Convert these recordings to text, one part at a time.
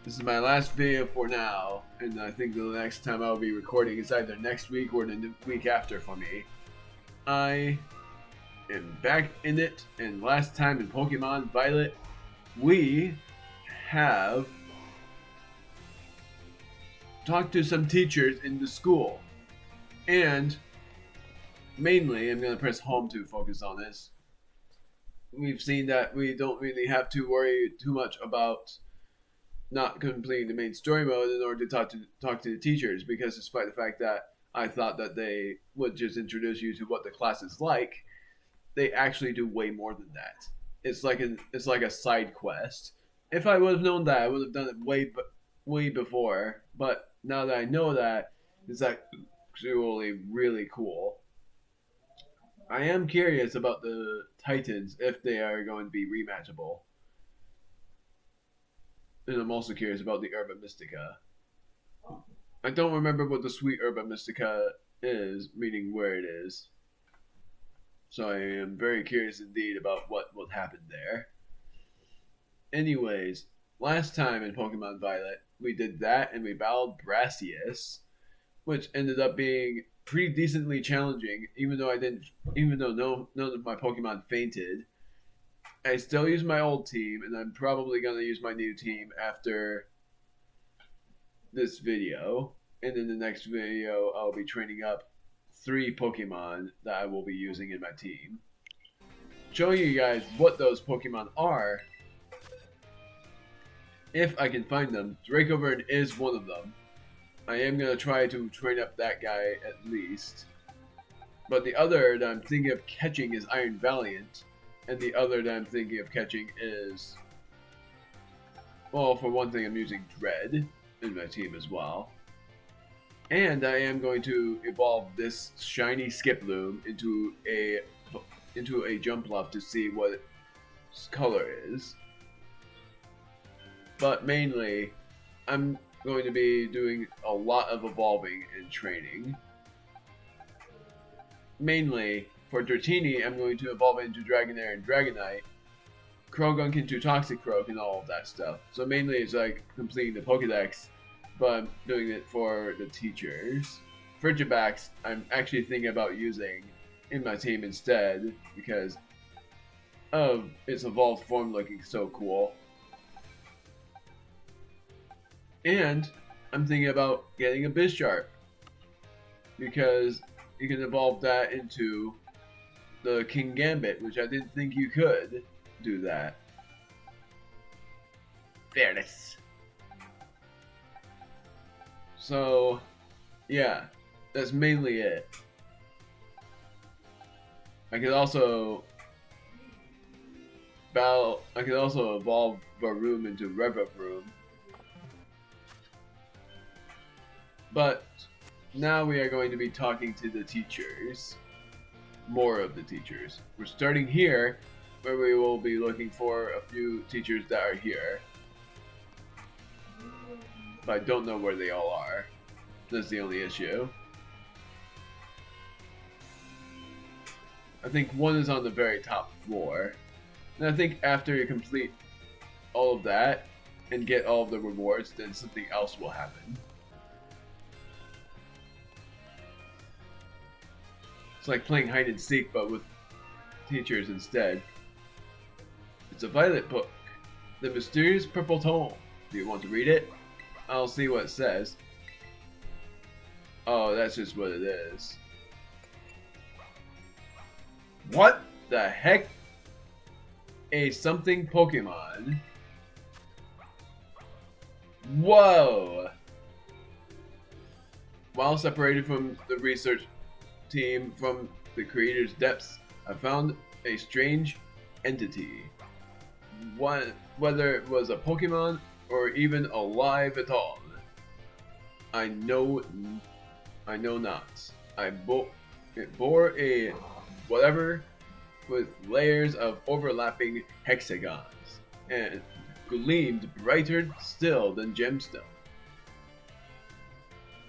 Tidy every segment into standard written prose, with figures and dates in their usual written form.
This is my last video for now, and I think the next time I'll be recording is either next week or the week after for me. I am back in it, and last time in Pokemon Violet, we have talked to some teachers in the school. And mainly, I'm going to press home to focus on this. We've seen that we don't really have to worry too much about not completing the main story mode in order to talk to the teachers, because despite the fact that I thought that they would just introduce you to what the class is like, they actually do way more than that. It's like a side quest. If I would have known that, I would have done it way before. But now that I know that, it's actually really cool. I am curious about the Titans if they are going to be rematchable, and I'm also curious about the Herba Mystica. I don't remember what the Sweet Herba Mystica is, meaning where it is. So I am very curious indeed about what will happen there. Anyways, last time in Pokemon Violet, we did that and we battled Brassius, which ended up being pretty decently challenging. Even though none of my Pokemon fainted, I still use my old team, and I'm probably gonna use my new team after this video. And in the next video, I'll be training up 3 Pokemon that I will be using in my team. Showing you guys what those Pokemon are, if I can find them. Dracovern is one of them. I am going to try to train up that guy at least. But the other that I'm thinking of catching is Iron Valiant. And the other that I'm thinking of catching is... well, for one thing, I'm using Dread in my team as well. And I am going to evolve this shiny Skiploom into a Jumpluff to see what its color is. But mainly, I'm going to be doing a lot of evolving and training. Mainly, for Dratini, I'm going to evolve into Dragonair and Dragonite, Croagunk into Toxicroak, and all of that stuff. So mainly it's like completing the Pokedex, but I'm doing it for the teachers. Frigibax, I'm actually thinking about using in my team instead, because of its evolved form looking so cool. And I'm thinking about getting a Bisharp, because you can evolve that into the King Gambit, which I didn't think you could do that. Fairness. So, yeah, that's mainly it. I could also evolve Varoom into Revavroom. But now we are going to be talking to the teachers. More of the teachers. We're starting here, where we will be looking for a few teachers that are here. But I don't know where they all are. That's the only issue. I think one is on the very top floor. And I think after you complete all of that and get all of the rewards, then something else will happen. It's like playing hide and seek, but with teachers instead. It's a Violet book. The Mysterious Purple Tome. Do you want to read it? I'll see what it says. Oh, that's just what it is. What the heck? A something Pokemon. Whoa! While separated from the research team from the creator's depths, I found a strange entity. Whether it was a Pokemon or even alive at all, I know not. It bore a whatever with layers of overlapping hexagons and gleamed brighter still than gemstone.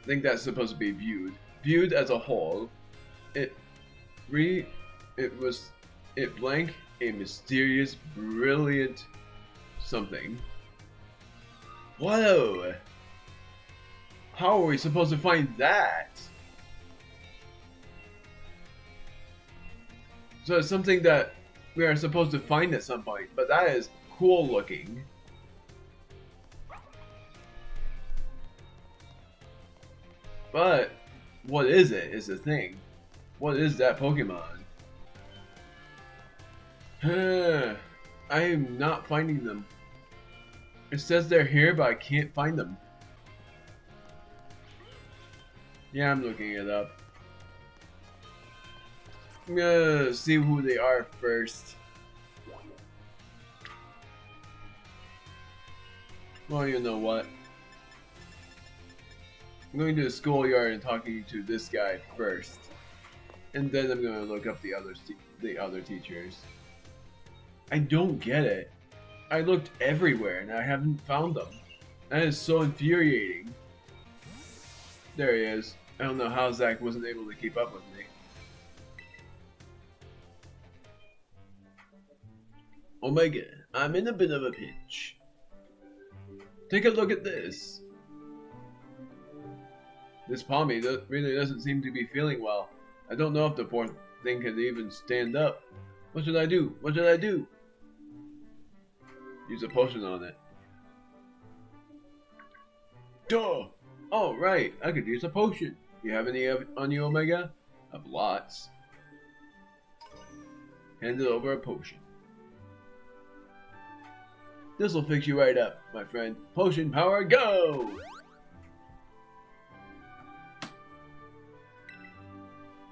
I think that's supposed to be viewed as a whole. It blank a mysterious, brilliant something. Whoa! How are we supposed to find that? So it's something that we are supposed to find at some point, but that is cool looking. But what is it is the thing. What is that Pokemon? I am not finding them. It says they're here, but I can't find them. Yeah, I'm looking it up. I'm gonna see who they are first. Well, you know what? I'm going to the schoolyard and talking to this guy first. And then I'm gonna look up the other teachers. I don't get it. I looked everywhere and I haven't found them. That is so infuriating. There he is. I don't know how Jacq wasn't able to keep up with me. Omega, I'm in a bit of a pinch. Take a look at this. This Palmy really doesn't seem to be feeling well. I don't know if the poor thing can even stand up. What should I do? What should I do? Use a potion on it. Duh! Oh, right. I could use a potion. You have any on you, Omega? I have lots. Hand it over a potion. This'll fix you right up, my friend. Potion power, go!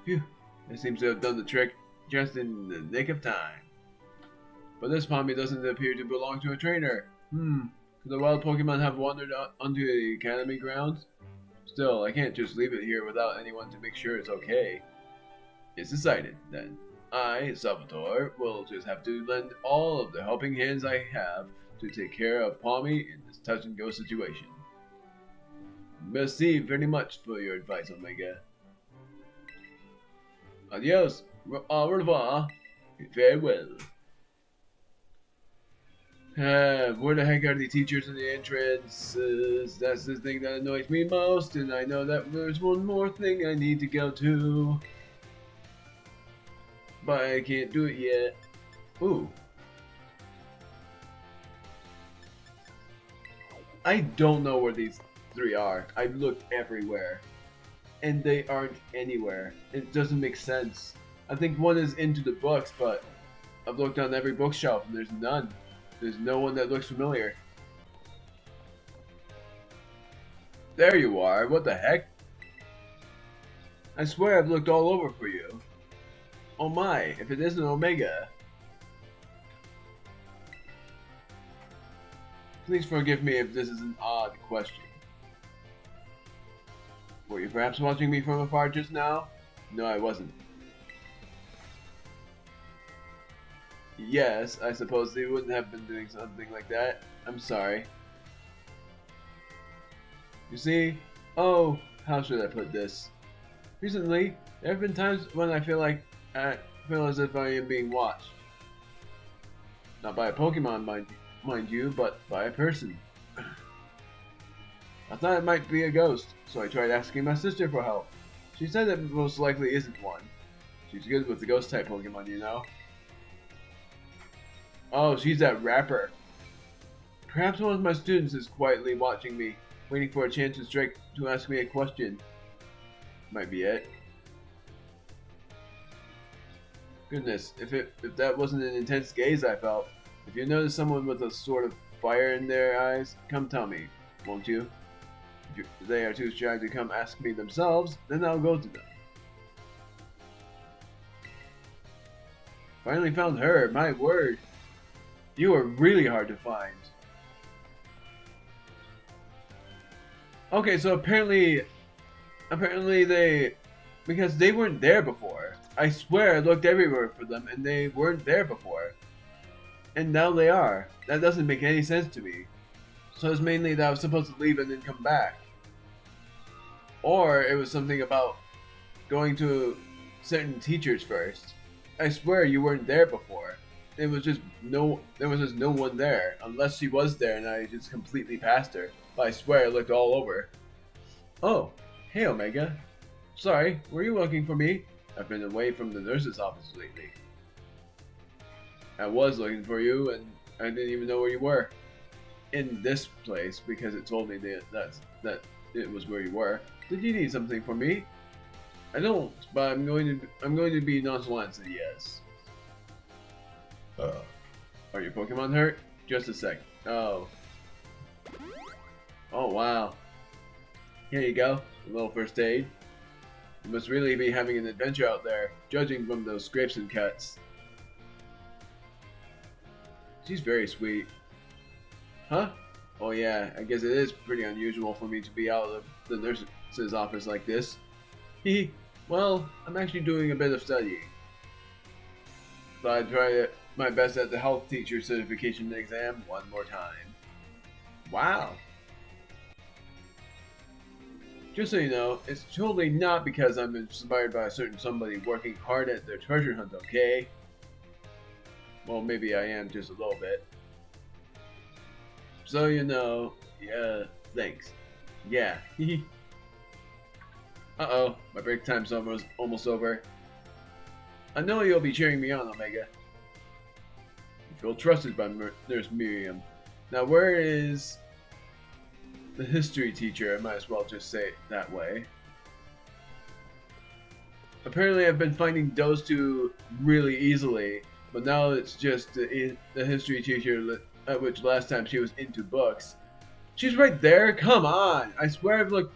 Phew. It seems to have done the trick just in the nick of time. But this Palmy doesn't appear to belong to a trainer. Could the wild Pokemon have wandered onto the academy grounds? Still, I can't just leave it here without anyone to make sure it's okay. It's decided, then. I, Salvatore, will just have to lend all of the helping hands I have to take care of Palmy in this touch-and-go situation. Merci very much for your advice, Omega. Adios, au revoir, farewell. Where the heck are the teachers in the entrance? That's the thing that annoys me most, and I know that there's one more thing I need to go to. But I can't do it yet. Ooh. I don't know where these three are. I've looked everywhere. And they aren't anywhere. It doesn't make sense. I think one is into the books, but I've looked on every bookshelf and there's none. There's no one that looks familiar. There you are. What the heck? I swear I've looked all over for you. Oh my, if it isn't Omega. Please forgive me if this is an odd question. Were you perhaps watching me from afar just now? No, I wasn't. Yes, I suppose they wouldn't have been doing something like that. I'm sorry. You see? Oh, how should I put this? Recently, there have been times when I feel as if I am being watched. Not by a Pokemon, mind you, but by a person. I thought it might be a ghost, so I tried asking my sister for help. She said it most likely isn't one. She's good with the ghost-type Pokemon, you know. Oh, she's that rapper. Perhaps one of my students is quietly watching me, waiting for a chance to ask me a question. Might be it. Goodness, if that wasn't an intense gaze I felt. If you notice someone with a sort of fire in their eyes, come tell me, won't you? If they are too shy to come ask me themselves, then I'll go to them. Finally found her, my word. You are really hard to find. Okay, so apparently because they weren't there before. I swear I looked everywhere for them and they weren't there before. And now they are. That doesn't make any sense to me. So it's mainly that I was supposed to leave and then come back. Or it was something about going to certain teachers first. I swear you weren't there before. There was just no one there, unless she was there and I just completely passed her. But I swear I looked all over. Oh, hey Omega. Sorry, were you looking for me? I've been away from the nurse's office lately. I was looking for you, and I didn't even know where you were. In this place, because it told me that it was where you were. Did you need something from me? I don't, but I'm going to be nonchalant and say yes. Are your Pokemon hurt? Just a sec. Oh. Oh wow. Here you go. A little first aid. You must really be having an adventure out there, judging from those scrapes and cuts. She's very sweet. Huh? Oh yeah, I guess it is pretty unusual for me to be out of the nurse's office like this. Hee. Well, I'm actually doing a bit of studying. So I tried my best at the health teacher certification exam one more time. Wow. Just so you know, it's totally not because I'm inspired by a certain somebody working hard at their treasure hunt, okay? Well, maybe I am just a little bit. So you know, yeah, thanks. Yeah. Uh-oh, my break time's almost over. I know you'll be cheering me on, Omega. You feel trusted by Nurse Miriam. Now, where is the history teacher? I might as well just say it that way. Apparently, I've been finding those two really easily, but now it's just the history teacher, which last time she was into books. She's right there? Come on! I swear I've looked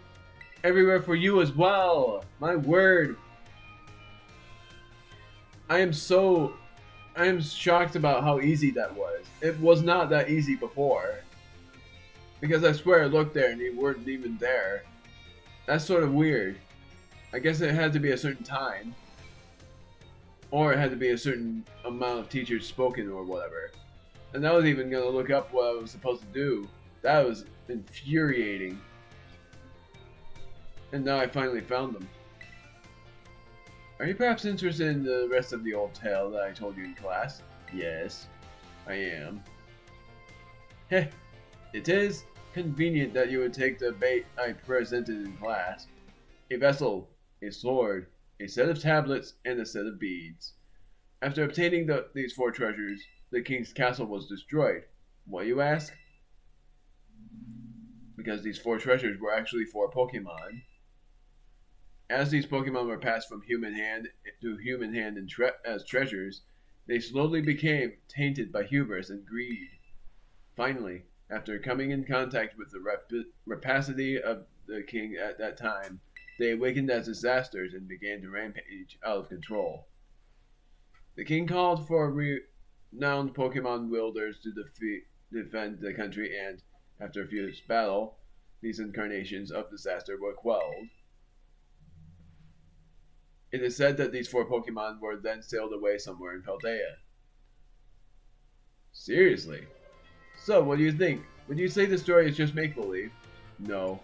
everywhere for you as well. My word. I am shocked about how easy that was. It was not that easy before. Because I swear I looked there and you weren't even there. That's sort of weird. I guess it had to be a certain time. Or it had to be a certain amount of teachers spoken or whatever. And I was even going to look up what I was supposed to do. That was infuriating. And now I finally found them. Are you perhaps interested in the rest of the old tale that I told you in class? Yes, I am. Heh, it is convenient that you would take the bait I presented in class. A vessel, a sword, a set of tablets, and a set of beads. After obtaining these four treasures, the king's castle was destroyed. Why, you ask? Because these four treasures were actually four Pokemon. As these Pokemon were passed from human hand to human hand as treasures, they slowly became tainted by hubris and greed. Finally, after coming in contact with the rapacity of the king at that time, they awakened as disasters and began to rampage out of control. The king called for renowned Pokemon wielders to defend the country, and after a fierce battle, these incarnations of disaster were quelled. It is said that these four Pokemon were then sailed away somewhere in Paldea. Seriously? So, what do you think? Would you say the story is just make-believe? No.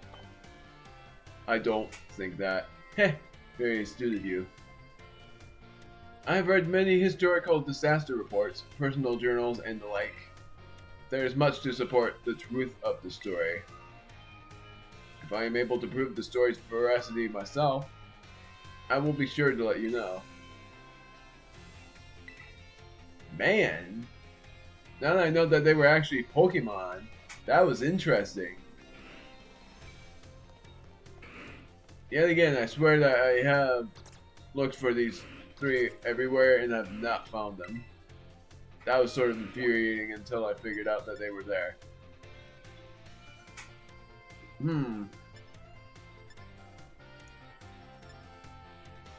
I don't think that. Heh, very astute of you. I have read many historical disaster reports, personal journals, and the like. There is much to support the truth of the story. If I am able to prove the story's veracity myself, I will be sure to let you know. Man! Now that I know that they were actually Pokemon, that was interesting. Yet again, I swear that I have looked for these three everywhere and have not found them. That was sort of infuriating until I figured out that they were there.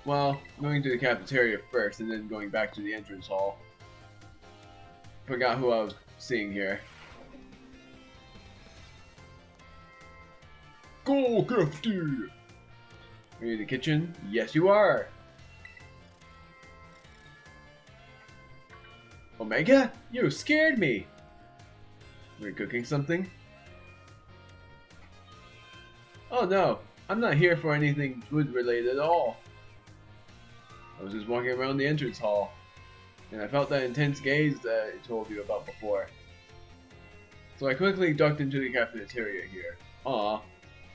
Well, going to the cafeteria first and then going back to the entrance hall. Forgot who I was seeing here. Go cafeteria! Are you in the kitchen? Yes, you are! Omega? You scared me! Are you cooking something? Oh no, I'm not here for anything food related at all. I was just walking around the entrance hall. and I felt that intense gaze that I told you about before. So I quickly ducked into the cafeteria here. Aw,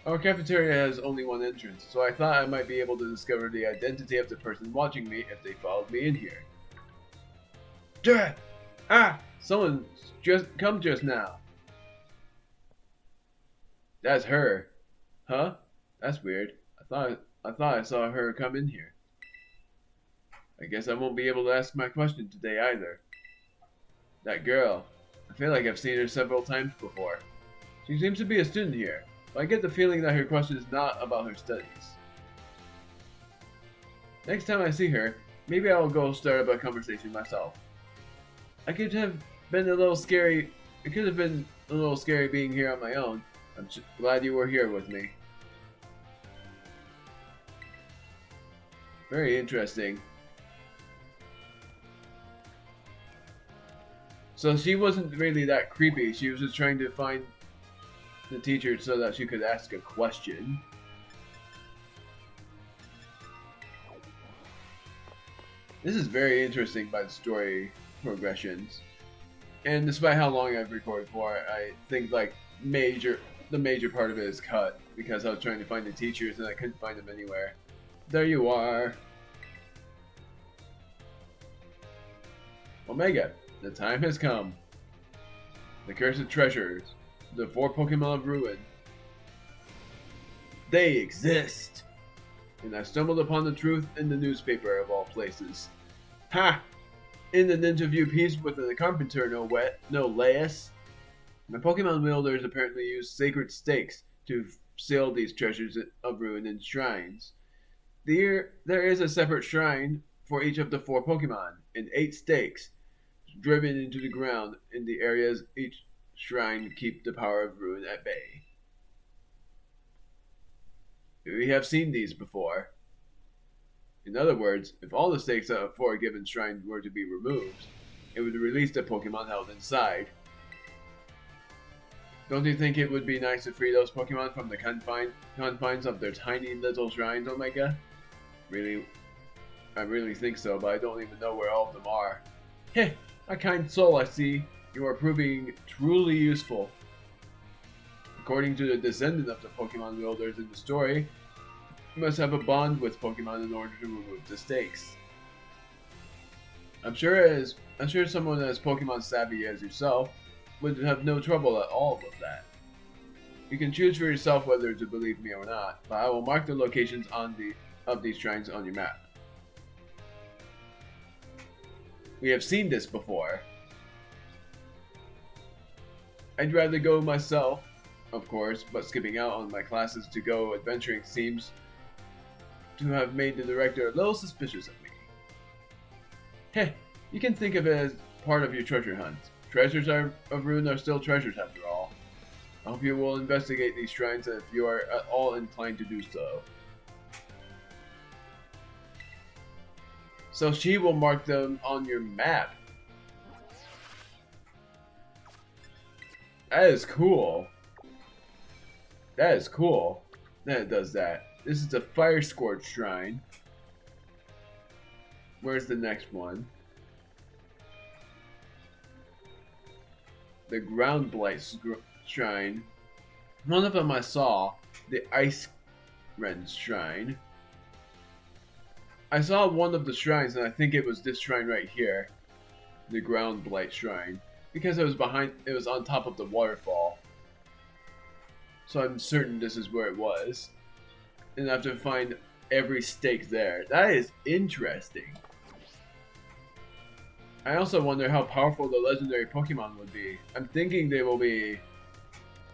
our cafeteria has only one entrance, so I thought I might be able to discover the identity of the person watching me if they followed me in here. Duh! Ah! Someone just now. That's her. Huh? That's weird. I thought I saw her come in here. I guess I won't be able to ask my question today either. That girl. I feel like I've seen her several times before. She seems to be a student here, but I get the feeling that her question is not about her studies. Next time I see her, maybe I'll go start up a conversation myself. I could have been a little scary. It could have been a little scary being here on my own. I'm glad you were here with me. Very interesting. So she wasn't really that creepy. She was just trying to find the teacher so that she could ask a question. This is very interesting by the story progressions. And despite how long I've recorded for, I think like the major part of it is cut because I was trying to find the teachers and I couldn't find them anywhere. There you are. Omega, the time has come. The cursed treasures, the 4 Pokemon of Ruin. They exist! And I stumbled upon the truth in the newspaper of all places. Ha! In the Ninja View piece with the carpenter, no less. The Pokemon wielders apparently use sacred stakes to seal these treasures of ruin in shrines. There is a separate shrine for each of the 4 Pokemon, and 8 stakes driven into the ground in the areas each shrine keep the power of ruin at bay. We have seen these before. In other words, if all the stakes for a given shrine were to be removed, it would release the Pokemon held inside. Don't you think it would be nice to free those Pokemon from the confines of their tiny little shrines, Omega? I really think so, but I don't even know where all of them are. Heh, a kind soul, I see. You are proving truly useful. According to the descendant of the Pokemon wielders in the story, you must have a bond with Pokemon in order to remove the stakes. I'm sure someone as Pokemon savvy as yourself would have no trouble at all with that. You can choose for yourself whether to believe me or not, but I will mark the locations of these shrines on your map. We have seen this before. I'd rather go myself, of course, but skipping out on my classes to go adventuring seems to have made the director a little suspicious of me. Heh, you can think of it as part of your treasure hunt. Treasures of ruin are still treasures after all. I hope you will investigate these shrines if you are at all inclined to do so. So she will mark them on your map. That is cool. That is cool. That it does that. This is a Fire Scorch Shrine. Where's the next one? The Ground Blight Shrine. One of them I saw. The Ice Rend Shrine. I saw one of the shrines and I think it was this shrine right here. The Ground Blight Shrine. Because it was on top of the waterfall. So I'm certain this is where it was. And I have to find every stake there. That is interesting. I also wonder how powerful the legendary Pokemon would be. I'm thinking they will be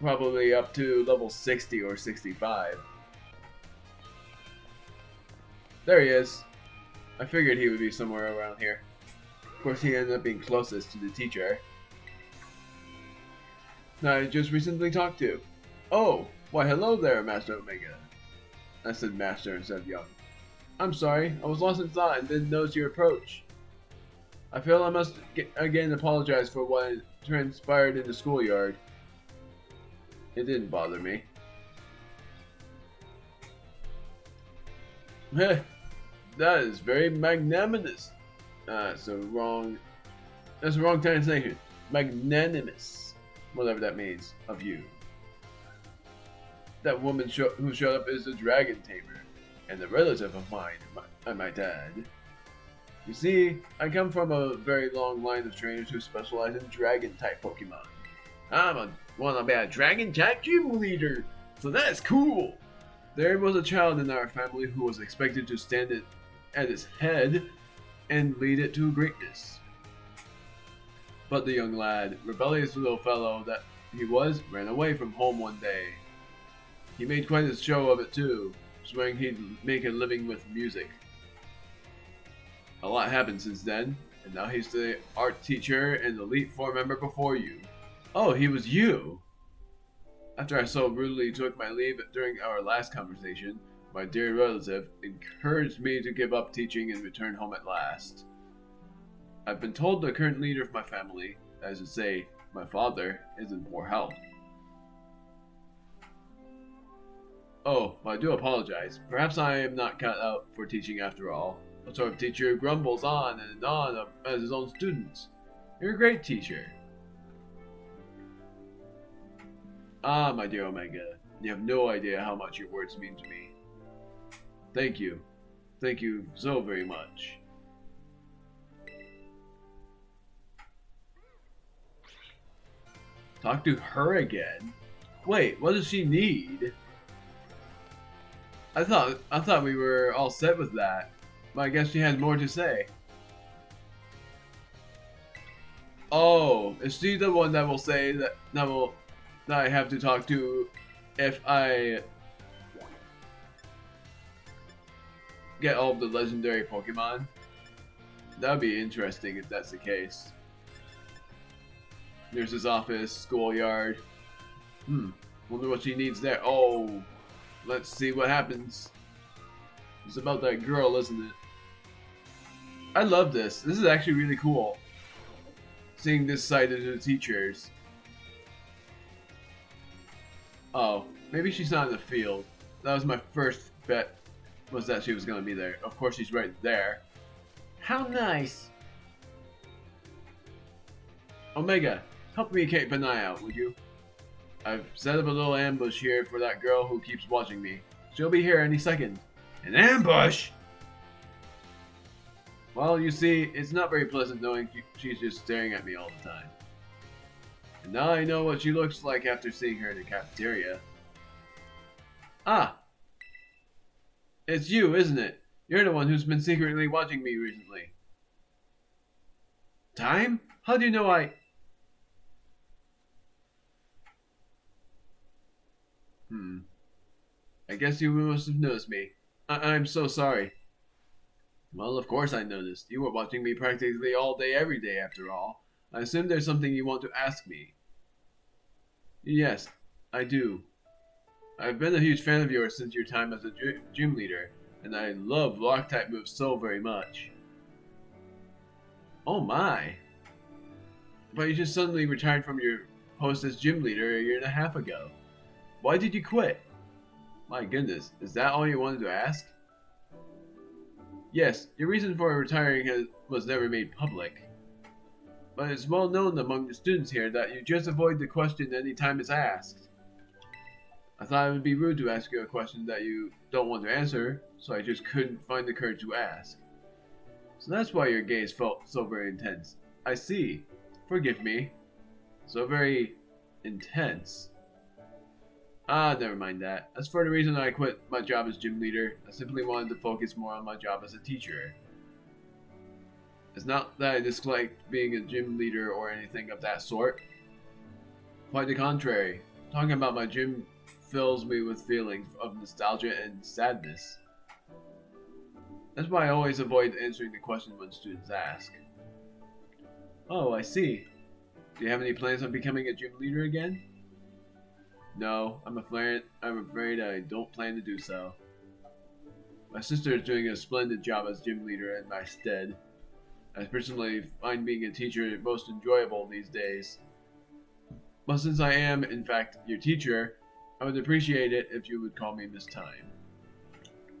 probably up to level 60 or 65. There he is. I figured he would be somewhere around here. Of course, he ended up being closest to the teacher. That I just recently talked to. Oh, why hello there, Master Omega. I said Master instead of Young. I'm sorry, I was lost in thought and didn't notice your approach. I feel I must again apologize for what transpired in the schoolyard. It didn't bother me. Heh, that is very magnanimous So wrong. That's the wrong translation. Magnanimous, whatever that means, of you. That woman who showed up is a dragon tamer, and a relative of mine, I might add. You see, I come from a very long line of trainers who specialize in dragon-type Pokemon. Want to be a dragon-type gym leader, so that's cool. There was a child in our family who was expected to stand at its head and lead it to greatness. But the young lad, rebellious little fellow that he was, ran away from home one day. He made quite a show of it too, swearing he'd make a living with music. A lot happened since then, and now he's the art teacher and Elite Four member before you. Oh, he was you! After I so rudely took my leave during our last conversation, my dear relative encouraged me to give up teaching and return home at last. I've been told the current leader of my family, that is to say, my father, is in poor health. Oh, well, I do apologize. Perhaps I am not cut out for teaching after all. A sort of teacher who grumbles on and on as his own students. You're a great teacher. Ah, my dear Omega, you have no idea how much your words mean to me. Thank you. Thank you so very much. Talk to her again? Wait, what does she need? I thought we were all set with that. But I guess she has more to say. Oh, is she the one that will say that I have to talk to if I get all of the legendary Pokemon? That would be interesting if that's the case. Nurse's office, schoolyard. Wonder what she needs there. Oh, let's see what happens. It's about that girl, isn't it? I love this. This is actually really cool. Seeing this side of the teachers. Oh, maybe she's not in the field. That was my first bet, was that she was going to be there. Of course she's right there. How nice! Omega, help me keep an eye out, would you? I've set up a little ambush here for that girl who keeps watching me. She'll be here any second. An ambush? Well, you see, it's not very pleasant knowing she's just staring at me all the time. And now I know what she looks like after seeing her in the cafeteria. Ah! It's you, isn't it? You're the one who's been secretly watching me recently. Time? How do you know I... I guess you must have noticed me. I'm so sorry. Well, of course I noticed. You were watching me practically all day every day after all. I assume there's something you want to ask me. Yes, I do. I've been a huge fan of yours since your time as a gym leader, and I love rock-type moves so very much. Oh my! But you just suddenly retired from your post as gym leader a year and a half ago. Why did you quit? My goodness, is that all you wanted to ask? Yes, your reason for retiring was never made public. But it's well known among the students here that you just avoid the question any time it's asked. I thought it would be rude to ask you a question that you don't want to answer, so I just couldn't find the courage to ask. So that's why your gaze felt so very intense. I see. Forgive me. So very intense. Ah, never mind that. As for the reason I quit my job as gym leader, I simply wanted to focus more on my job as a teacher. It's not that I disliked being a gym leader or anything of that sort. Quite the contrary. Talking about my gym fills me with feelings of nostalgia and sadness. That's why I always avoid answering the question when students ask. Oh, I see. Do you have any plans on becoming a gym leader again? No, I'm afraid I don't plan to do so. My sister is doing a splendid job as gym leader in my stead. I personally find being a teacher most enjoyable these days. But since I am, in fact, your teacher, I would appreciate it if you would call me Miss Time.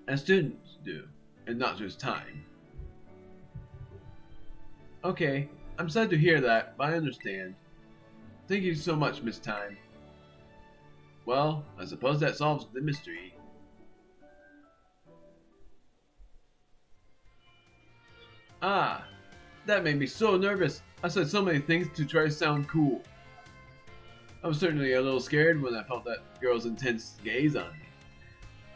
As students do, and not just Time. Okay, I'm sad to hear that, but I understand. Thank you so much, Miss Time. Well, I suppose that solves the mystery. Ah, that made me so nervous. I said so many things to try to sound cool. I was certainly a little scared when I felt that girl's intense gaze on me.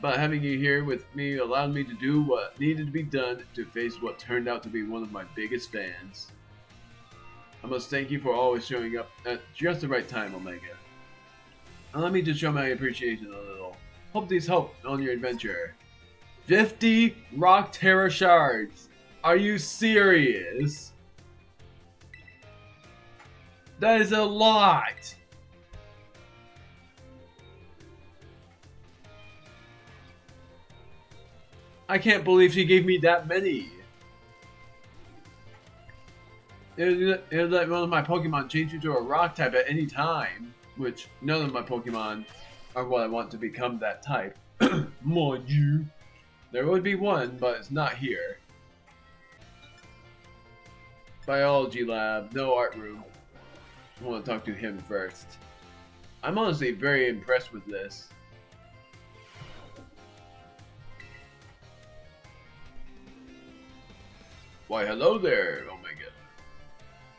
But having you here with me allowed me to do what needed to be done to face what turned out to be one of my biggest fans. I must thank you for always showing up at just the right time, Omega. Allow me to show my appreciation a little. Hope these help on your adventure. 50 Rock Terra Shards! Are you serious? That is a lot! I can't believe she gave me that many. It would let one of my Pokemon change into a rock type at any time, which none of my Pokemon are what I want to become that type. Mind you. There would be one, but it's not here. Biology lab, no art room. I want to talk to him first. I'm honestly very impressed with this. Why, hello there, Omega.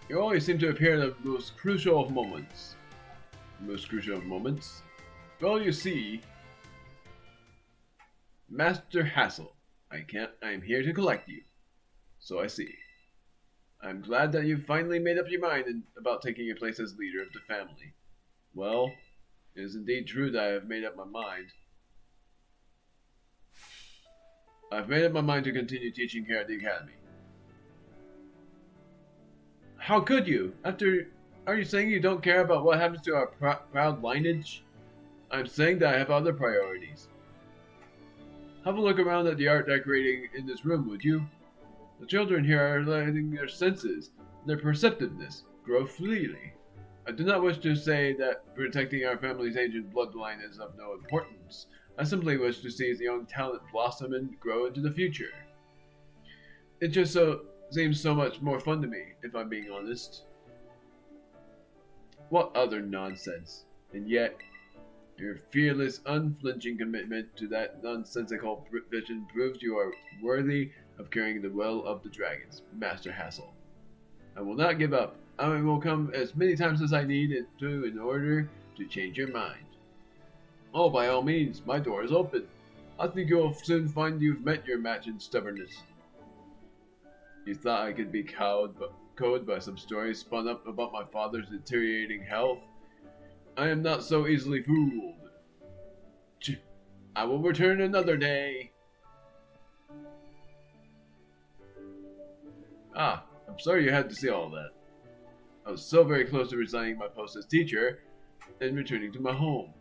You always seem to appear in the most crucial of moments. Most crucial of moments? Well, you see, Master Hassel, I am here to collect you. So I see. I'm glad that you've finally made up your mind about taking your place as leader of the family. Well, it is indeed true that I have made up my mind. I've made up my mind to continue teaching here at the academy. How could you? Are you saying you don't care about what happens to our proud lineage? I'm saying that I have other priorities. Have a look around at the art decorating in this room, would you? The children here are letting their senses, their perceptiveness, grow freely. I do not wish to say that protecting our family's ancient bloodline is of no importance. I simply wish to see the young talent blossom and grow into the future. It just seems so much more fun to me, if I'm being honest. What other nonsense. And yet, your fearless, unflinching commitment to that nonsensical vision proves you are worthy of carrying the will of the dragons, Master Hassel. I will not give up. I will come as many times as I need it to in order to change your mind. Oh, by all means, my door is open. I think you'll soon find you've met your match in stubbornness. You thought I could be cowed by some stories spun up about my father's deteriorating health? I am not so easily fooled. I will return another day. Ah, I'm sorry you had to see all that. I was so very close to resigning my post as teacher and returning to my home.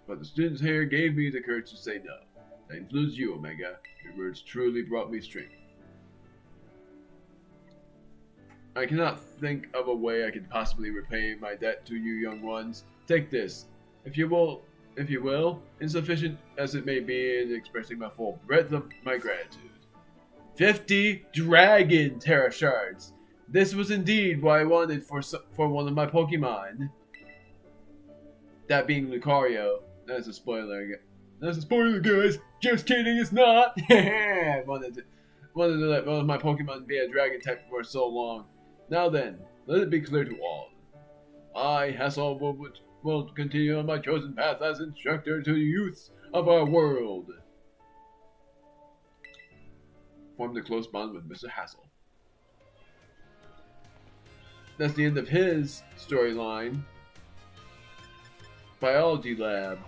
But the students here gave me the courage to say no. That includes you, Omega. Your words truly brought me strength. I cannot think of a way I can possibly repay my debt to you young ones. Take this, if you will, insufficient as it may be in expressing my full breadth of my gratitude. 50 Dragon Terra Shards. This was indeed what I wanted for one of my Pokemon. That being Lucario. That's a spoiler. That's a spoiler, guys. Just kidding, it's not. I wanted to let one of my Pokemon be a Dragon type for so long. Now then, let it be clear to all. I, Hassel, will continue on my chosen path as instructor to the youths of our world. Formed a close bond with Mr. Hassel. That's the end of his storyline. Biology lab.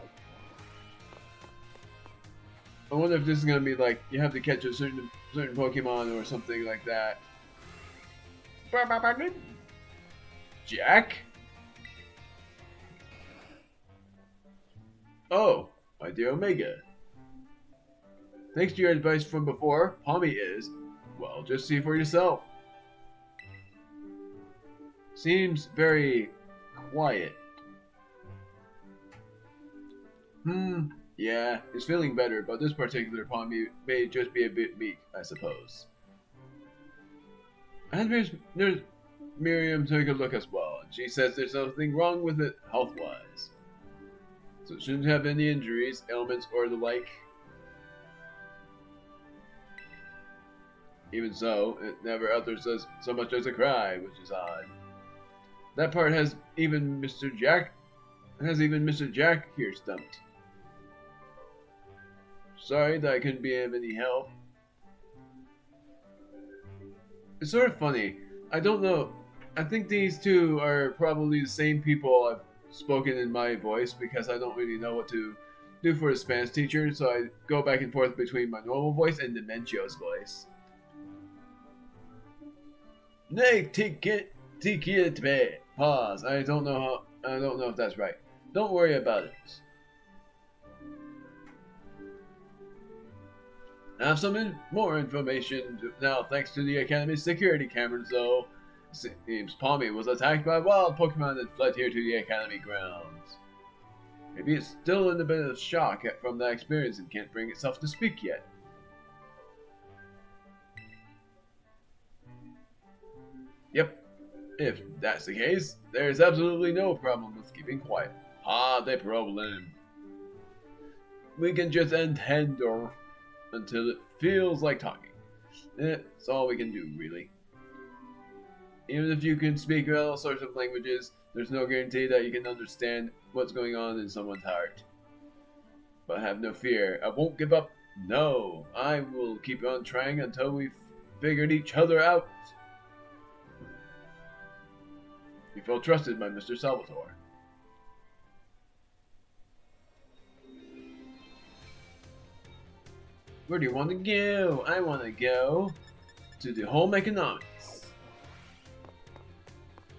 I wonder if this is gonna be like you have to catch a certain Pokemon or something like that. Jacq? Oh, my dear Omega. Thanks to your advice from before, Palmy is, well, just see for yourself. Seems very quiet. Yeah, he's feeling better, but this particular Palmy may just be a bit weak, I suppose. And there's Miriam took a look as well, and she says there's nothing wrong with it health-wise. So it shouldn't have any injuries, ailments, or the like. Even so, it never utters us so much as a cry, which is odd. That part has even Mr. Jacq here stumped. Sorry that I couldn't be of any help. It's sort of funny. I don't know. I think these two are probably the same people I've spoken in my voice because I don't really know what to do for a Spanish teacher, so I go back and forth between my normal voice and Dementio's voice. Nay, pause. I don't know if that's right. Don't worry about it. I have some more information now thanks to the Academy's security cameras, though. Seems Palmy was attacked by wild Pokemon and fled here to the Academy grounds. Maybe it's still in a bit of shock from that experience and can't bring itself to speak yet. Yep. If that's the case, there's absolutely no problem with keeping quiet. The problem. We can just end Handor until it feels like talking. That's all we can do, really. Even if you can speak all sorts of languages, there's no guarantee that you can understand what's going on in someone's heart. But have no fear, I won't give up. No, I will keep on trying until we've figured each other out. You feel trusted by Mr. Salvatore. Where do you want to go? I want to go to the home economics.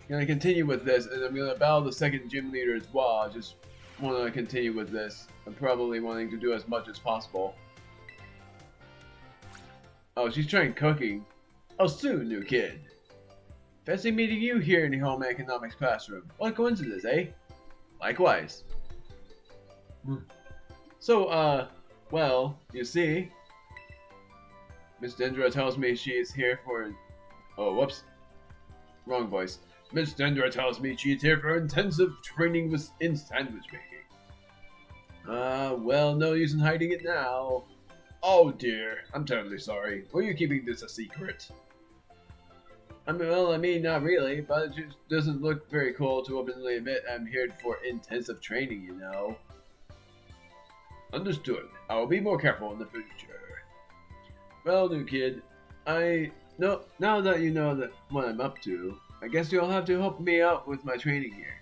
I'm gonna continue with this, and I'm gonna battle the second gym leader as well. I just want to continue with this. I'm probably wanting to do as much as possible. Oh, she's trying cooking. Oh, soon, new kid. Fancy meeting you here in the home economics classroom. What coincidence, eh? Likewise. So, well, you see, Miss Dendra tells me she is here for... Oh, whoops. Wrong voice. Miss Dendra tells me she is here for intensive training in sandwich making. Well, no use in hiding it now. Oh dear, I'm terribly sorry. Were you keeping this a secret? I mean, not really, but it just doesn't look very cool to openly admit I'm here for intensive training, you know. Understood. I will be more careful in the future. Well, new kid, now that you know what I'm up to, I guess you'll have to help me out with my training here.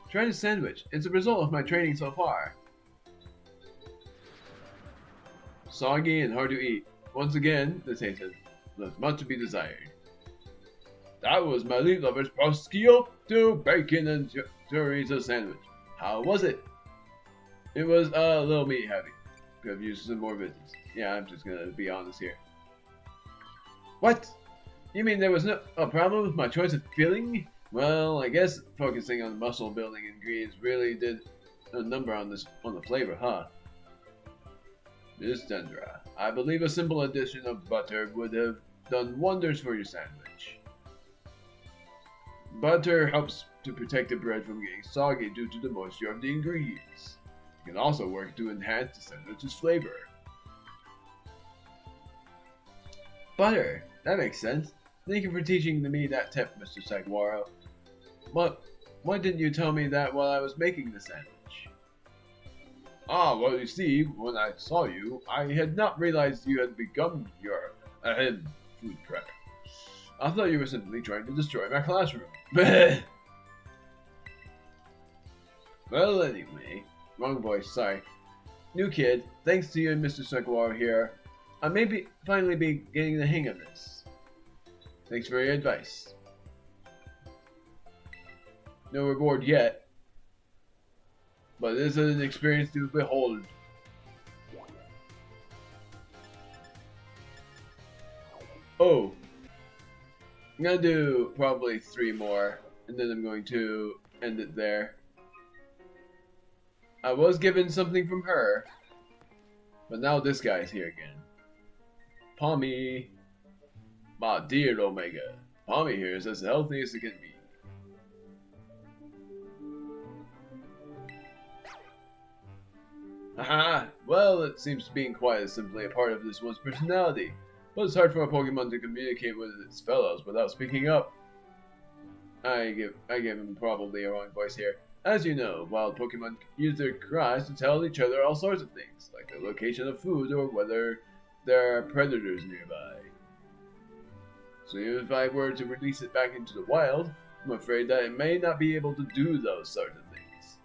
Try the sandwich. It's a result of my training so far. Soggy and hard to eat. Once again, the taste left much to be desired. That was my lead lover's prosciutto, bacon, and chorizo sandwich. How was it? It was a little meat heavy. Could have used some more vitamins. Yeah, I'm just gonna be honest here. What? You mean there was no problem with my choice of filling? Well, I guess focusing on muscle building ingredients really did a number on the flavor, huh? Miss Dendra, I believe a simple addition of butter would have done wonders for your sandwich. Butter helps to protect the bread from getting soggy due to the moisture of the ingredients. It can also work to enhance the sandwich's flavor. Butter! That makes sense. Thank you for teaching me that tip, Mr. Saguaro. But why didn't you tell me that while I was making the sandwich? Well, you see, when I saw you, I had not realized you had begun your food prep. I thought you were simply trying to destroy my classroom. Well, anyway, wrong voice, sorry. New kid, thanks to you and Mr. Saguaro here, I may finally be getting the hang of this. Thanks for your advice. No reward yet, but it is an experience to behold. Oh, I'm gonna do probably 3 more, and then I'm going to end it there. I was given something from her, but now this guy's here again. Palmy. My dear Omega, Pommy here is as healthy as it can be. Haha, well, it seems being quiet is simply a part of this one's personality. But it's hard for a Pokemon to communicate with its fellows without speaking up. I give him probably a wrong voice here. As you know, wild Pokemon use their cries to tell each other all sorts of things, like the location of food or whether there are predators nearby. So if I were to release it back into the wild, I'm afraid that it may not be able to do those sort of things.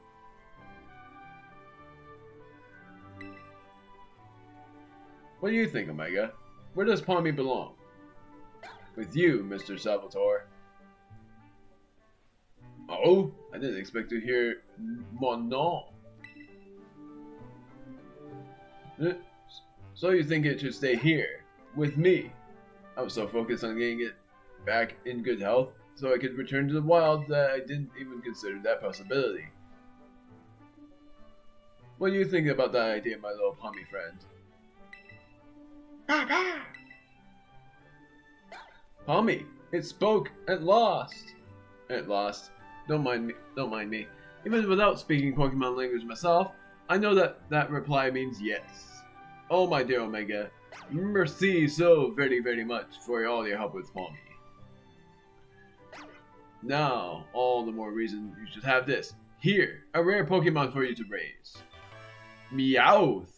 What do you think, Omega? Where does Pommy belong? With you, Mr. Salvatore. Oh, I didn't expect to hear mon nom. So you think it should stay here, with me? I was so focused on getting it back in good health, so I could return to the wild that I didn't even consider that possibility. What do you think about that idea, my little Pommy friend? Pommy, it spoke at last. At last. Don't mind me. Even without speaking Pokemon language myself, I know that reply means yes. Oh my dear Omega, merci so very very much for all your help with Pommy. Now, all the more reason you should have this. Here, a rare Pokemon for you to raise. Meowth!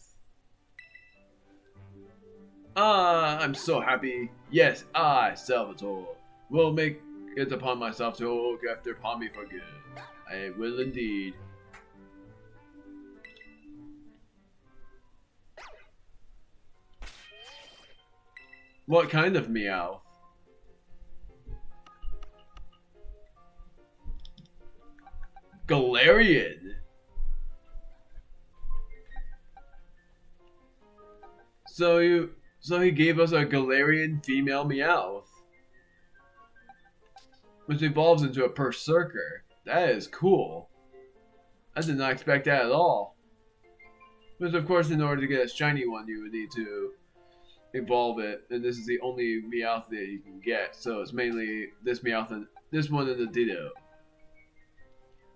Ah, I'm so happy. Yes, I, Salvatore, will make it upon myself to look after Pommy for good. I will indeed. What kind of Meowth? Galarian? So he gave us a Galarian female Meowth, which evolves into a Berserker. That is cool. I did not expect that at all. But of course, in order to get a shiny one, you would need to evolve it, and this is the only Meowth that you can get. So it's mainly this Meowth and this one and the Ditto.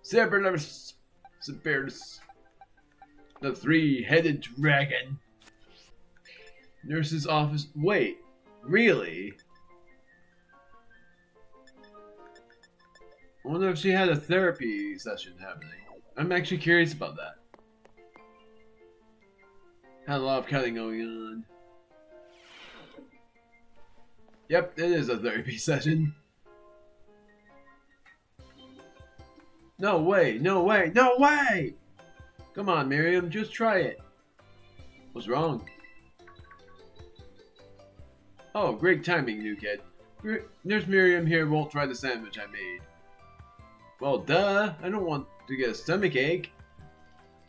Cerberus, the three-headed dragon. Nurse's office. Wait, really? I wonder if she had a therapy session happening. I'm actually curious about that. Had a lot of cutting going on. Yep, it is a therapy session. No way, no way, no way! Come on, Miriam, just try it. What's wrong? Oh, great timing, new kid. Nurse Miriam here won't try the sandwich I made. Well, duh, I don't want to get a stomach ache.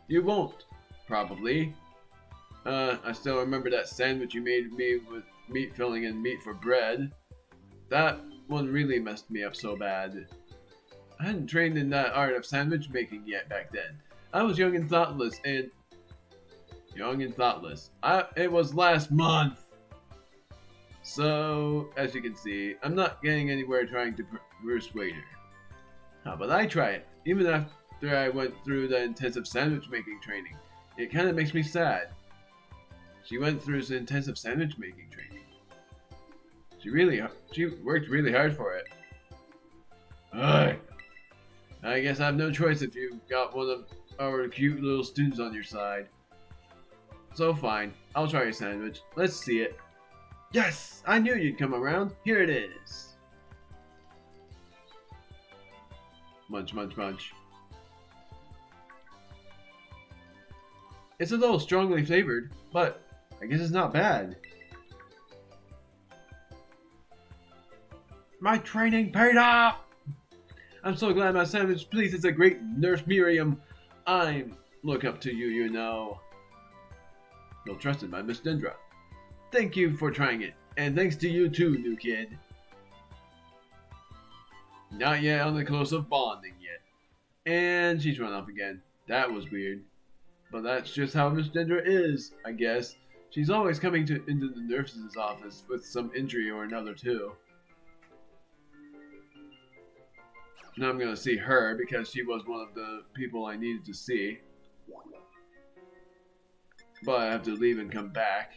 You won't, probably. I still remember that sandwich you made me with meat filling and meat for bread. That one really messed me up so bad. I hadn't trained in that art of sandwich making yet back then. I was young and thoughtless, it was last month. So, as you can see, I'm not getting anywhere trying to persuade her. How about I try it? Even after I went through the intensive sandwich making training, it kind of makes me sad. She went through some intensive sandwich making training. She worked really hard for it. Ugh. I guess I have no choice if you've got one of our cute little students on your side. So fine, I'll try your sandwich. Let's see it. Yes! I knew you'd come around. Here it is. Munch, munch, munch. It's a little strongly flavored, but I guess it's not bad. My training paid off! I'm so glad my sandwich pleases a great Nurse Miriam. I look up to you, you know. Well trusted by Miss Dendra. Thank you for trying it, and thanks to you too, new kid. Not yet on the close of bonding yet. And she's run off again. That was weird. But that's just how Miss Dendra is, I guess. She's always coming into the nurse's office with some injury or another too. Now I'm gonna see her because she was one of the people I needed to see. But I have to leave and come back,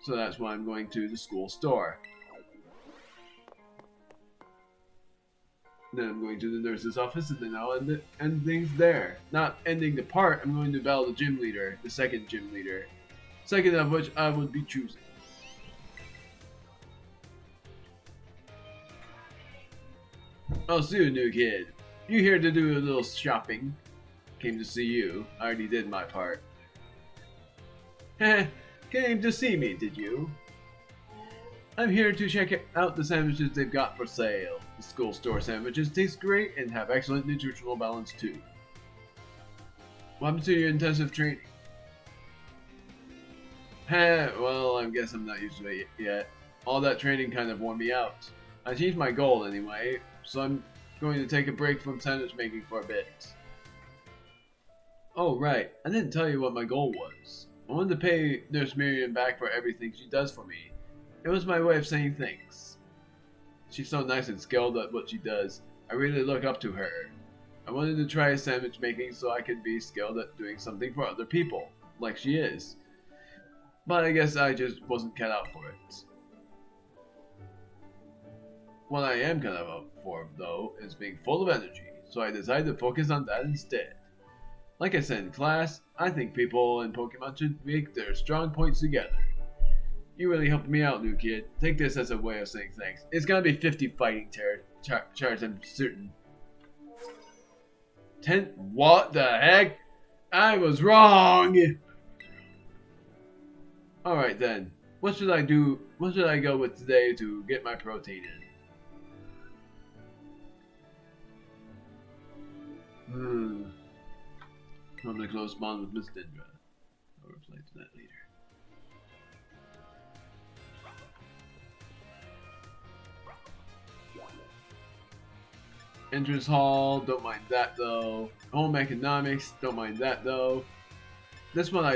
so that's why I'm going to the school store. Then I'm going to the nurse's office, and then I'll end things there. Not ending the part, I'm going to battle the gym leader, the second gym leader. Second of which I would be choosing. Oh, see you, new kid. You here to do a little shopping? Came to see you. I already did my part. Heh, came to see me, did you? I'm here to check out the sandwiches they've got for sale. The school store sandwiches taste great and have excellent nutritional balance too. What happened to your intensive training? Heh, well, I guess I'm not used to it yet. All that training kind of wore me out. I achieved my goal anyway, so I'm going to take a break from sandwich making for a bit. Oh, right. I didn't tell you what my goal was. I wanted to pay Nurse Miriam back for everything she does for me. It was my way of saying thanks. She's so nice and skilled at what she does. I really look up to her. I wanted to try sandwich making so I could be skilled at doing something for other people, like she is. But I guess I just wasn't cut out for it. What I am cut out for, though, is being full of energy, so I decided to focus on that instead. Like I said in class, I think people and Pokemon should make their strong points together. You really helped me out, new kid. Take this as a way of saying thanks. It's gonna be 50 fighting charge, I'm certain. 10? What the heck? I was wrong! Alright then. What should I do? What should I go with today to get my protein in? I'm gonna close bond with Miss Dendra. I'll reply to that later. Entrance hall, don't mind that though. Home economics, don't mind that though. This one I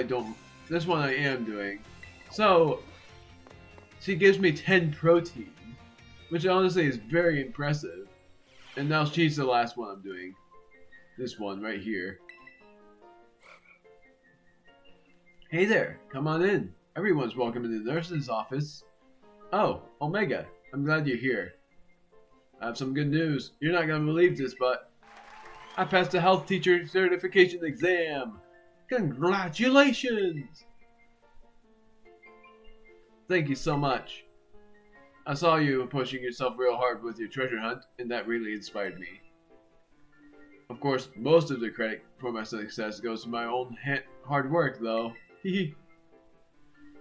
am doing. So she gives me 10 protein, which honestly is very impressive. And now she's the last one I'm doing. This one right here. Hey there, come on in. Everyone's welcome in the nurse's office. Oh, Omega, I'm glad you're here. I have some good news. You're not going to believe this, but I passed the health teacher certification exam. Congratulations! Thank you so much. I saw you pushing yourself real hard with your treasure hunt, and that really inspired me. Of course, most of the credit for my success goes to my own hard work, though. Hehe.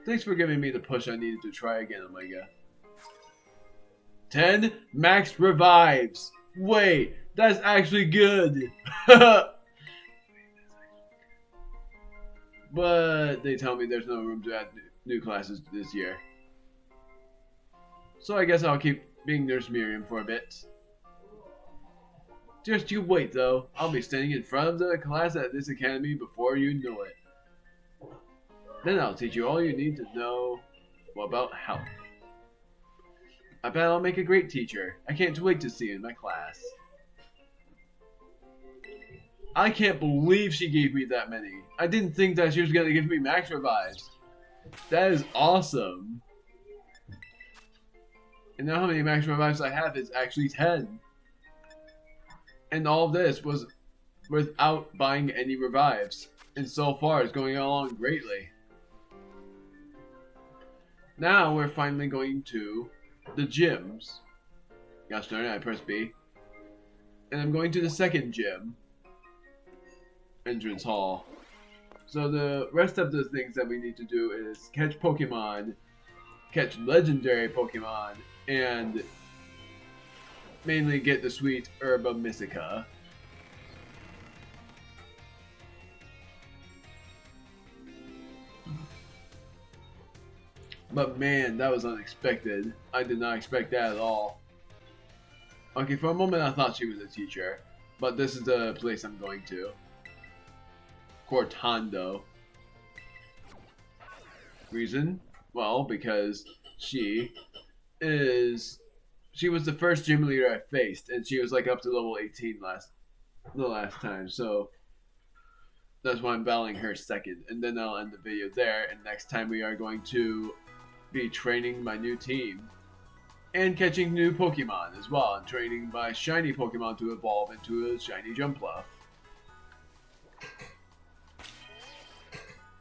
Thanks for giving me the push I needed to try again, Omega. 10 max revives. Wait, that's actually good. But they tell me there's no room to add new classes this year. So I guess I'll keep being Nurse Miriam for a bit. Just you wait though. I'll be standing in front of the class at this academy before you know it. Then I'll teach you all you need to know about health. I bet I'll make a great teacher. I can't wait to see you in my class. I can't believe she gave me that many. I didn't think that she was going to give me max revives. That is awesome. And now how many max revives I have is actually 10. And all of this was without buying any revives. And so far it's going along greatly. Now we're finally going to the gyms. Gosh darn it, I pressed B. And I'm going to the second gym. Entrance hall. So the rest of the things that we need to do is catch Pokemon, catch legendary Pokemon, and mainly get the sweet Herba Mythica. But man, that was unexpected. I did not expect that at all. Okay, for a moment I thought she was a teacher, but this is the place I'm going to. Cortando. Reason? Well, because she is she was the first gym leader I faced, and she was like up to level 18 the last time. So that's why I'm battling her second, and then I'll end the video there. And next time we are going to be training my new team and catching new Pokemon as well, and training my shiny Pokemon to evolve into a shiny Jumpluff.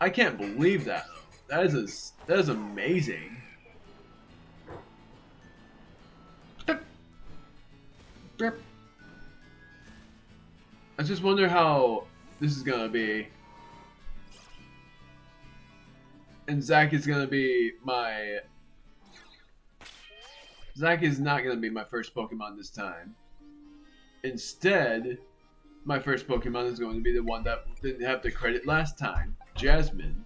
I can't believe that though. That is amazing. I just wonder how this is gonna be. And Jacq is gonna be my. Jacq is not gonna be my first Pokemon this time. Instead, my first Pokemon is going to be the one that didn't have the credit last time. Jasmine.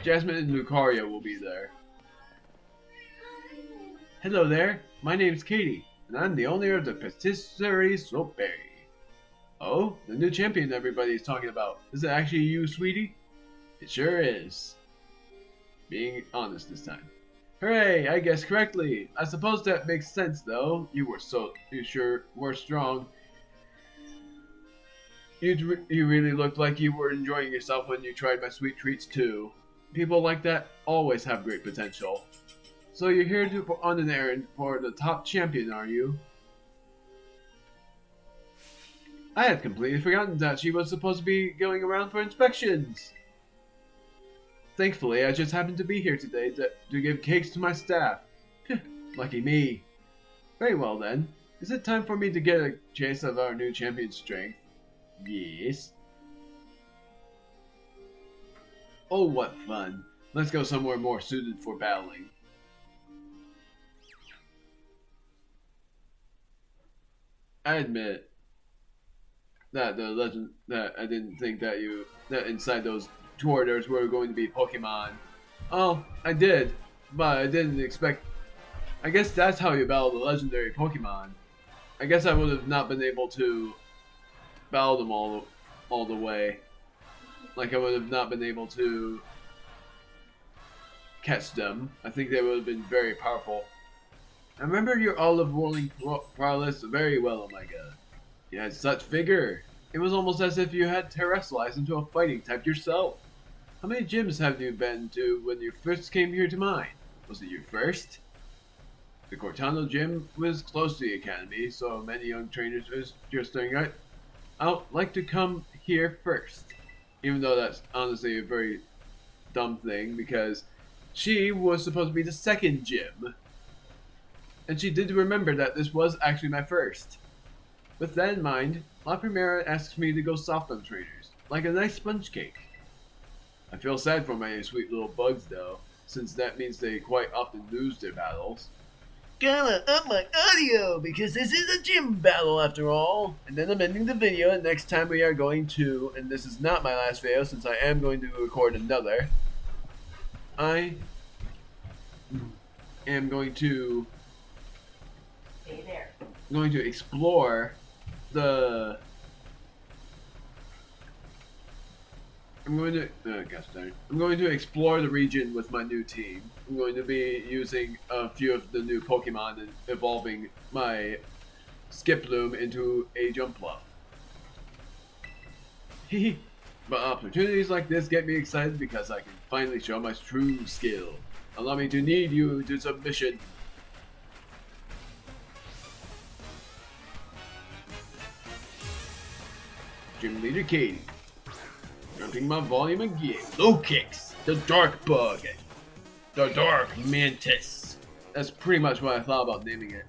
Jasmine and Lucario will be there. Hello there, my name's Katie, and I'm the owner of the Patisserie Soapberry. Oh, the new champion everybody's talking about. Is it actually you, sweetie? It sure is. Being honest this time. Hooray, I guessed correctly. I suppose that makes sense though. You sure were strong. You really looked like you were enjoying yourself when you tried my sweet treats too. People like that always have great potential. So you're here on an errand for the top champion, are you? I had completely forgotten that she was supposed to be going around for inspections. Thankfully, I just happened to be here today to give cakes to my staff. Lucky me. Very well then. Is it time for me to get a chase of our new champion's strength? Yes. Oh, what fun. Let's go somewhere more suited for battling. I admit that I didn't think that inside those corridors were going to be Pokemon. Oh, I did, but I didn't expect. I guess that's how you battle the legendary Pokemon. I guess I would have not been able to battle them all the way. Like I would have not been able to catch them. I think they would have been very powerful. I remember your olive rolling prowess very well, Omega. You had such vigor. It was almost as if you had terrestrialized into a fighting type yourself. How many gyms have you been to when you first came here to mine? Was it your first? The Cortana gym was close to the academy, so many young trainers was just starting out like to come here first. Even though that's honestly a very dumb thing, because she was supposed to be the second gym. And she did remember that this was actually my first. With that in mind, La Primera asks me to go soft on trainers, like a nice sponge cake. I feel sad for my sweet little bugs though, since that means they quite often lose their battles. Gotta up my audio, because this is a gym battle after all. And then I'm ending the video, and next time we are going to, and this is not my last video since I am going to record another, I am going to Stay there. I'm going to explore the. I'm going to explore the region with my new team. I'm going to be using a few of the new Pokemon and evolving my Skiploom into a Jumpluff. But opportunities like this get me excited because I can finally show my true skill. Allow me to lead you to submission. Gym Leader Katie. Jumping my volume again. Low kicks. The Dark Bug. The Dark Mantis. That's pretty much what I thought about naming it.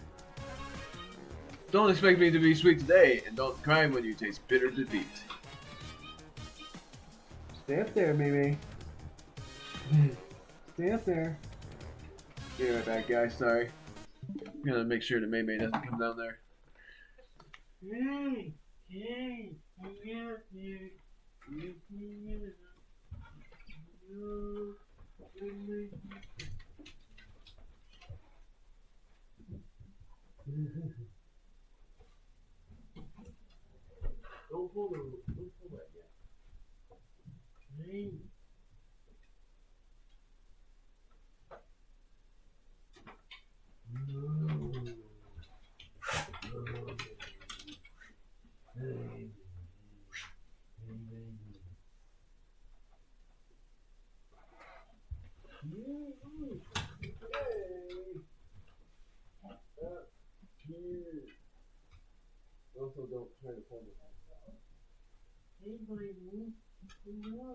Don't expect me to be sweet today, and don't cry when you taste bitter defeat. Stay up there, Mimi. Stay up there. Be right back, guys. Sorry. I'm gonna make sure that Mimi doesn't come down there. Hey, hey, Don't pull that yet. Hey. Also, don't try to pull me. Hey, buddy. No.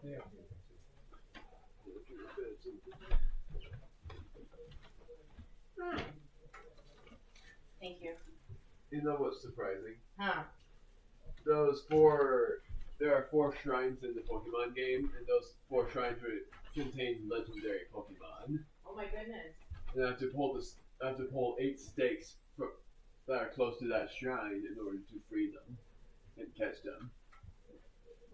Yeah. Thank you. You know what's surprising? Huh. There are 4 shrines in the Pokemon game, and those 4 shrines contain legendary Pokemon. Oh my goodness. And I have to pull 8 stakes that are close to that shrine in order to free them and catch them.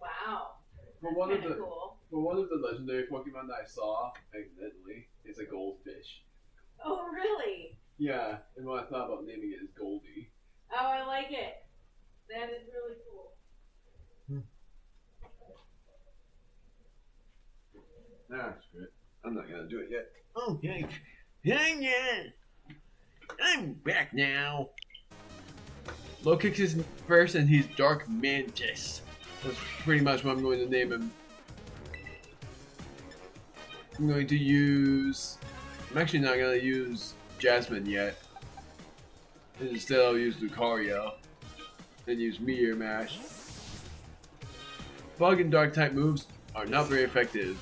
Wow. For one of the legendary Pokemon that I saw accidentally, it's a goldfish. Oh really? Yeah, and what I thought about naming it is Goldie. Oh, I like it. That is really cool. Nah, screw it. I'm not gonna do it yet. Okay. Yeah. I'm back now. Lokix is first, and he's Dark Mantis. That's pretty much what I'm going to name him. I'm going to use... I'm actually not going to use Jasmine yet. Instead, I'll use Lucario. And use Meteor Mash. Bug and Dark type moves are not very effective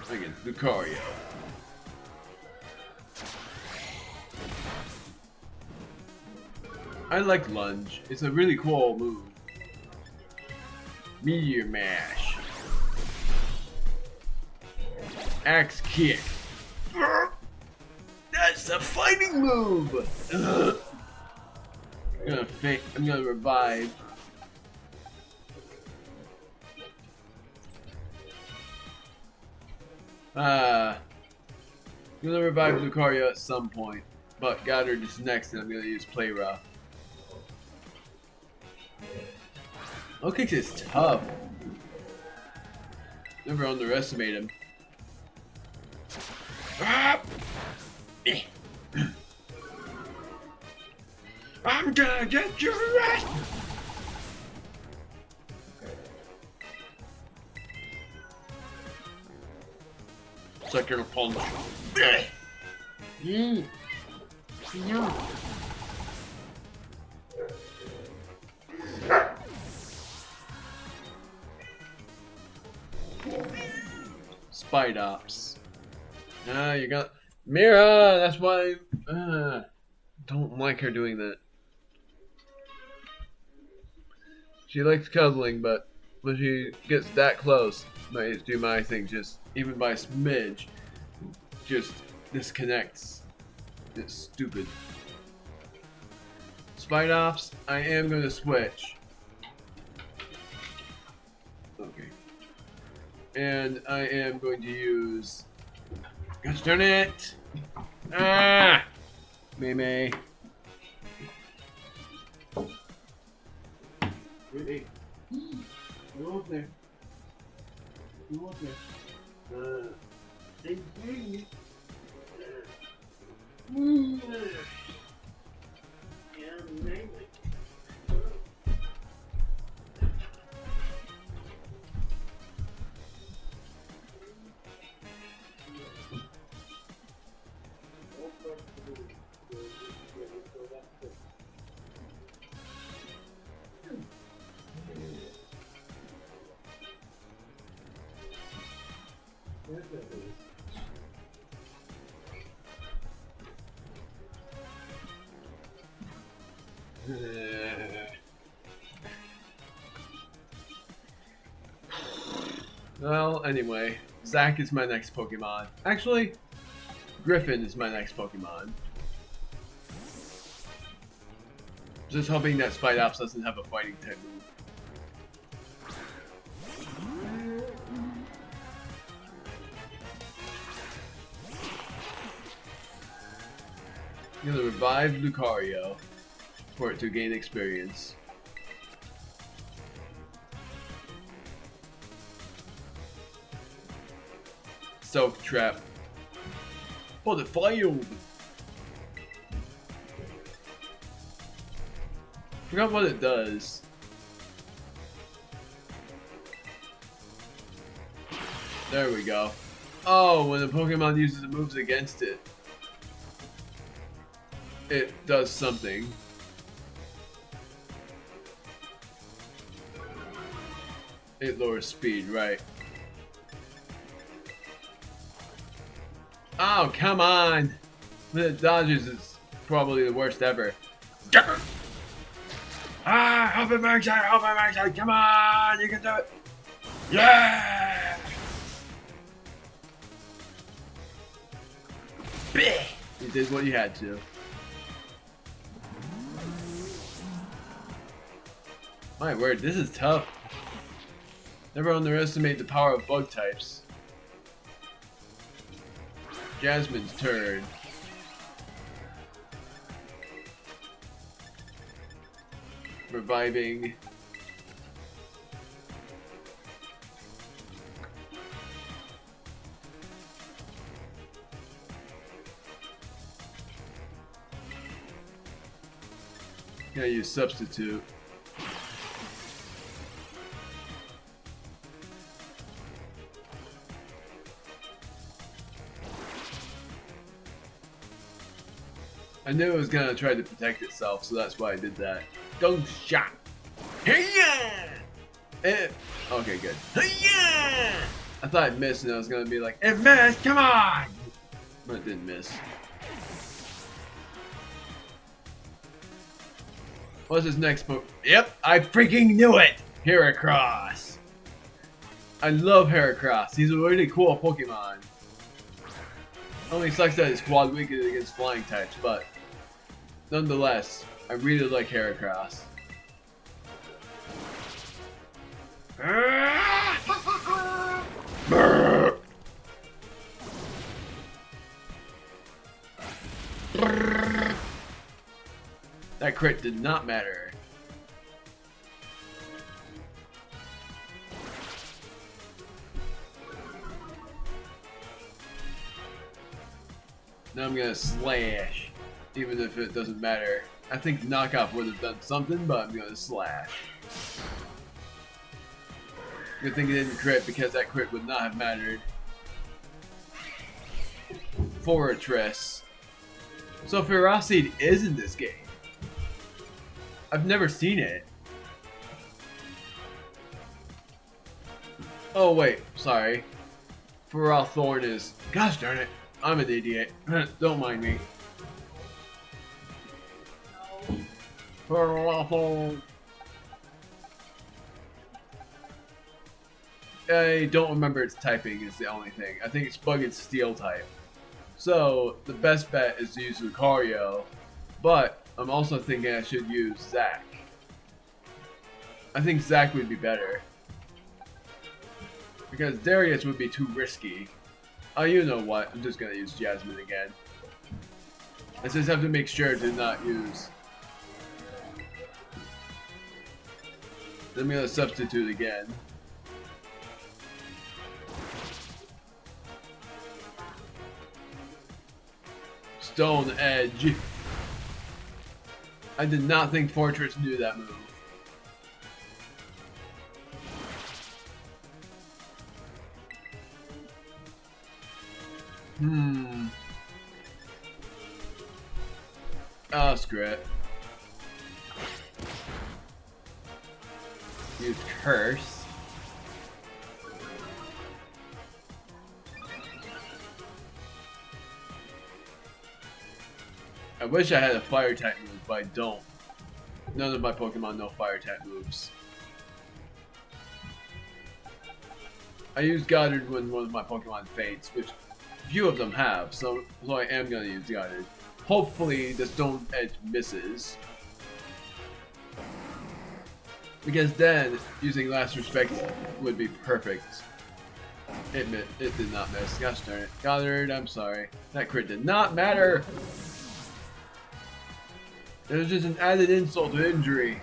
against Lucario. I like Lunge. It's a really cool move. Meteor Mash. Axe Kick. That's a fighting move! I'm gonna revive. I'm gonna revive Lucario at some point. But Goddard is next, and I'm gonna use Play Rough. Lokix is tough. Never underestimate him. I'm gonna get you right. Sucker punch. No. Spidops. You got Mira. That's why I don't like her doing that. She likes cuddling, but when she gets that close, I do my thing. Just even by a smidge, just disconnects. It's stupid. Spidops. I am going to switch. Okay. And I am going to use... Gosh darn it! Ah! May. Really? Go up there. Go up there. Well, anyway, Jacq is my next Pokemon. Actually, Griffin is my next Pokemon. Just hoping that Spidops doesn't have a fighting type move. I'm gonna revive Lucario for it to gain experience. Soak trap. Oh, the failed. Forgot what it does. There we go. Oh, when the Pokemon uses the moves against it, it does something. It lowers speed, right? Oh, come on! The dodges is probably the worst ever. Ah, help it, Mercy! Help it, Mercy! Come on! You can do it! Yeah! You did what you had to. My word, this is tough. Never underestimate the power of bug types. Jasmine's turn. Reviving. Gonna use substitute. I knew it was gonna try to protect itself, so that's why I did that. Go shot! Hey-ya! Okay, good. Hey-ya! I thought it missed and I was gonna be like, it missed, come on! But it didn't miss. What's his next book? Yep, I freaking knew it! Heracross! I love Heracross. He's a really cool Pokemon. Only sucks that his quad weak is against flying types, but nonetheless, I really like Heracross. That crit did not matter. Now I'm gonna slash, even if it doesn't matter. I think knockoff would have done something, but I'm gonna slash. Good thing it didn't crit because that crit would not have mattered. Fortress. So Ferocity is in this game. I've never seen it. Oh wait, sorry. Ferrothorn is. Gosh darn it, I'm an idiot. Don't mind me. Ferrothorn. I don't remember its typing is the only thing. I think it's bug and steel type. So the best bet is to use Lucario, but I'm also thinking I should use Jacq. I think Jacq would be better. Because Darius would be too risky. Oh, you know what? I'm just gonna use Jasmine again. I just have to make sure to not use. Then I'm gonna substitute again. Stone Edge. I did not think Fortress knew that move. Oh, screw it. Use Curse. I wish I had a fire type move, but I don't. None of my Pokemon know fire type moves. I use Goddard when one of my Pokemon faints, which few of them have, so I am gonna use Goddard. Hopefully the Stone Edge misses. Because then, using Last Respect would be perfect. It did not miss. Gosh darn it. Goddard, I'm sorry. That crit did not matter! There's just an added insult to injury.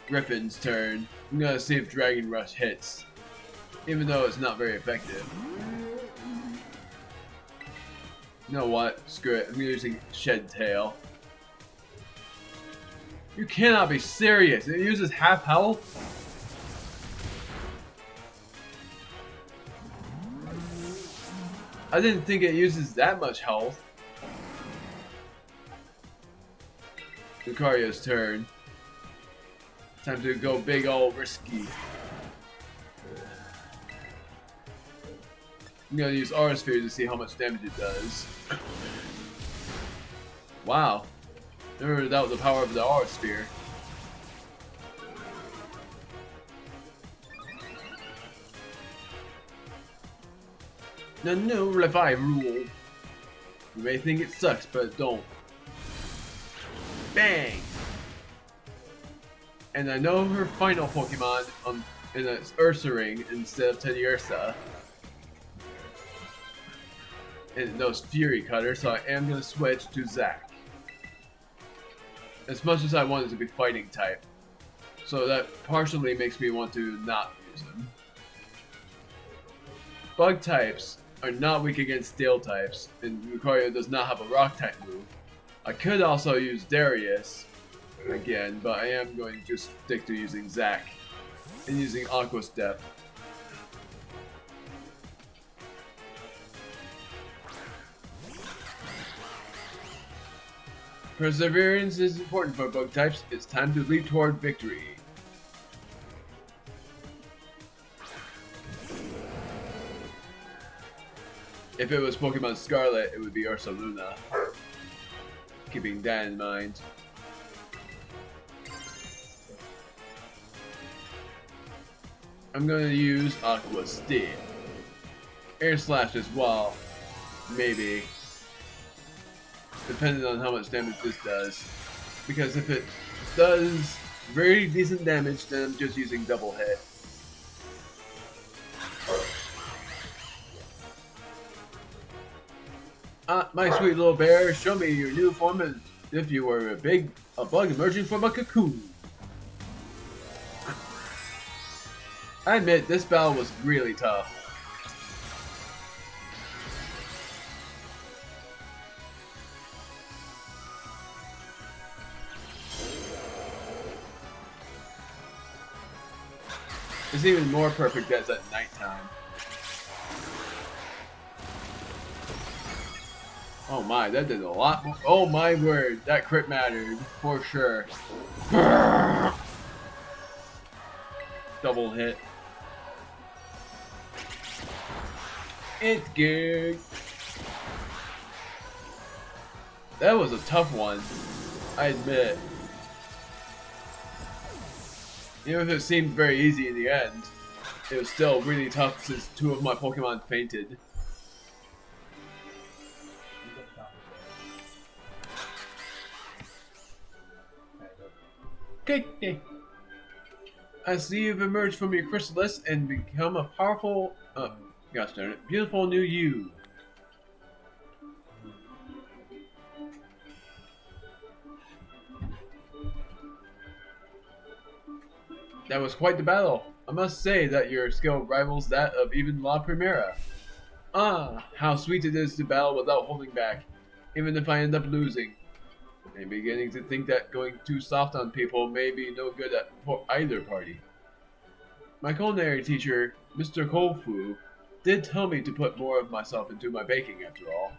Griffin's turn. I'm gonna see if Dragon Rush hits, even though it's not very effective. You know what? Screw it. I'm using Shed Tail. You cannot be serious. It uses half health? I didn't think it uses that much health. Lucario's turn. Time to go big ol' risky. I'm gonna use Aura Sphere to see how much damage it does. Wow. Never doubt the power of the Aura Sphere. The new revive rule. You may think it sucks, but don't. Bang! And I know her final Pokemon in it's Ursaring instead of Teddiursa. And those Fury Cutter, so I am gonna switch to Jacq. As much as I wanted to be fighting type. So that partially makes me want to not use him. Bug types are not weak against steel types, and Lucario does not have a rock type move. I could also use Darius again, but I am going to just stick to using Jacq and using Aqua Step. Perseverance is important for bug types. It's time to leap toward victory. If it was Pokemon Scarlet, it would be Ursaluna. Keeping that in mind. I'm going to use Aqua Steel. Air Slash as well. Maybe. Depending on how much damage this does. Because if it does very decent damage, then I'm just using double hit. My sweet little bear, show me your new form as if you were a bug emerging from a cocoon. I admit, this battle was really tough. It's even more perfect that it's at nighttime. Oh my, that did a lot more. Oh my word, that crit mattered, for sure. Double hit. It's good. That was a tough one, I admit. Even if it seemed very easy in the end, it was still really tough since two of my Pokemon fainted. Okay. I see you've emerged from your chrysalis and become a powerful, gosh darn it, beautiful new you. That was quite the battle. I must say that your skill rivals that of even La Primera. Ah, how sweet it is to battle without holding back, even if I end up losing. I'm beginning to think that going too soft on people may be no good for either party. My culinary teacher, Mr. Kofu, did tell me to put more of myself into my baking after all.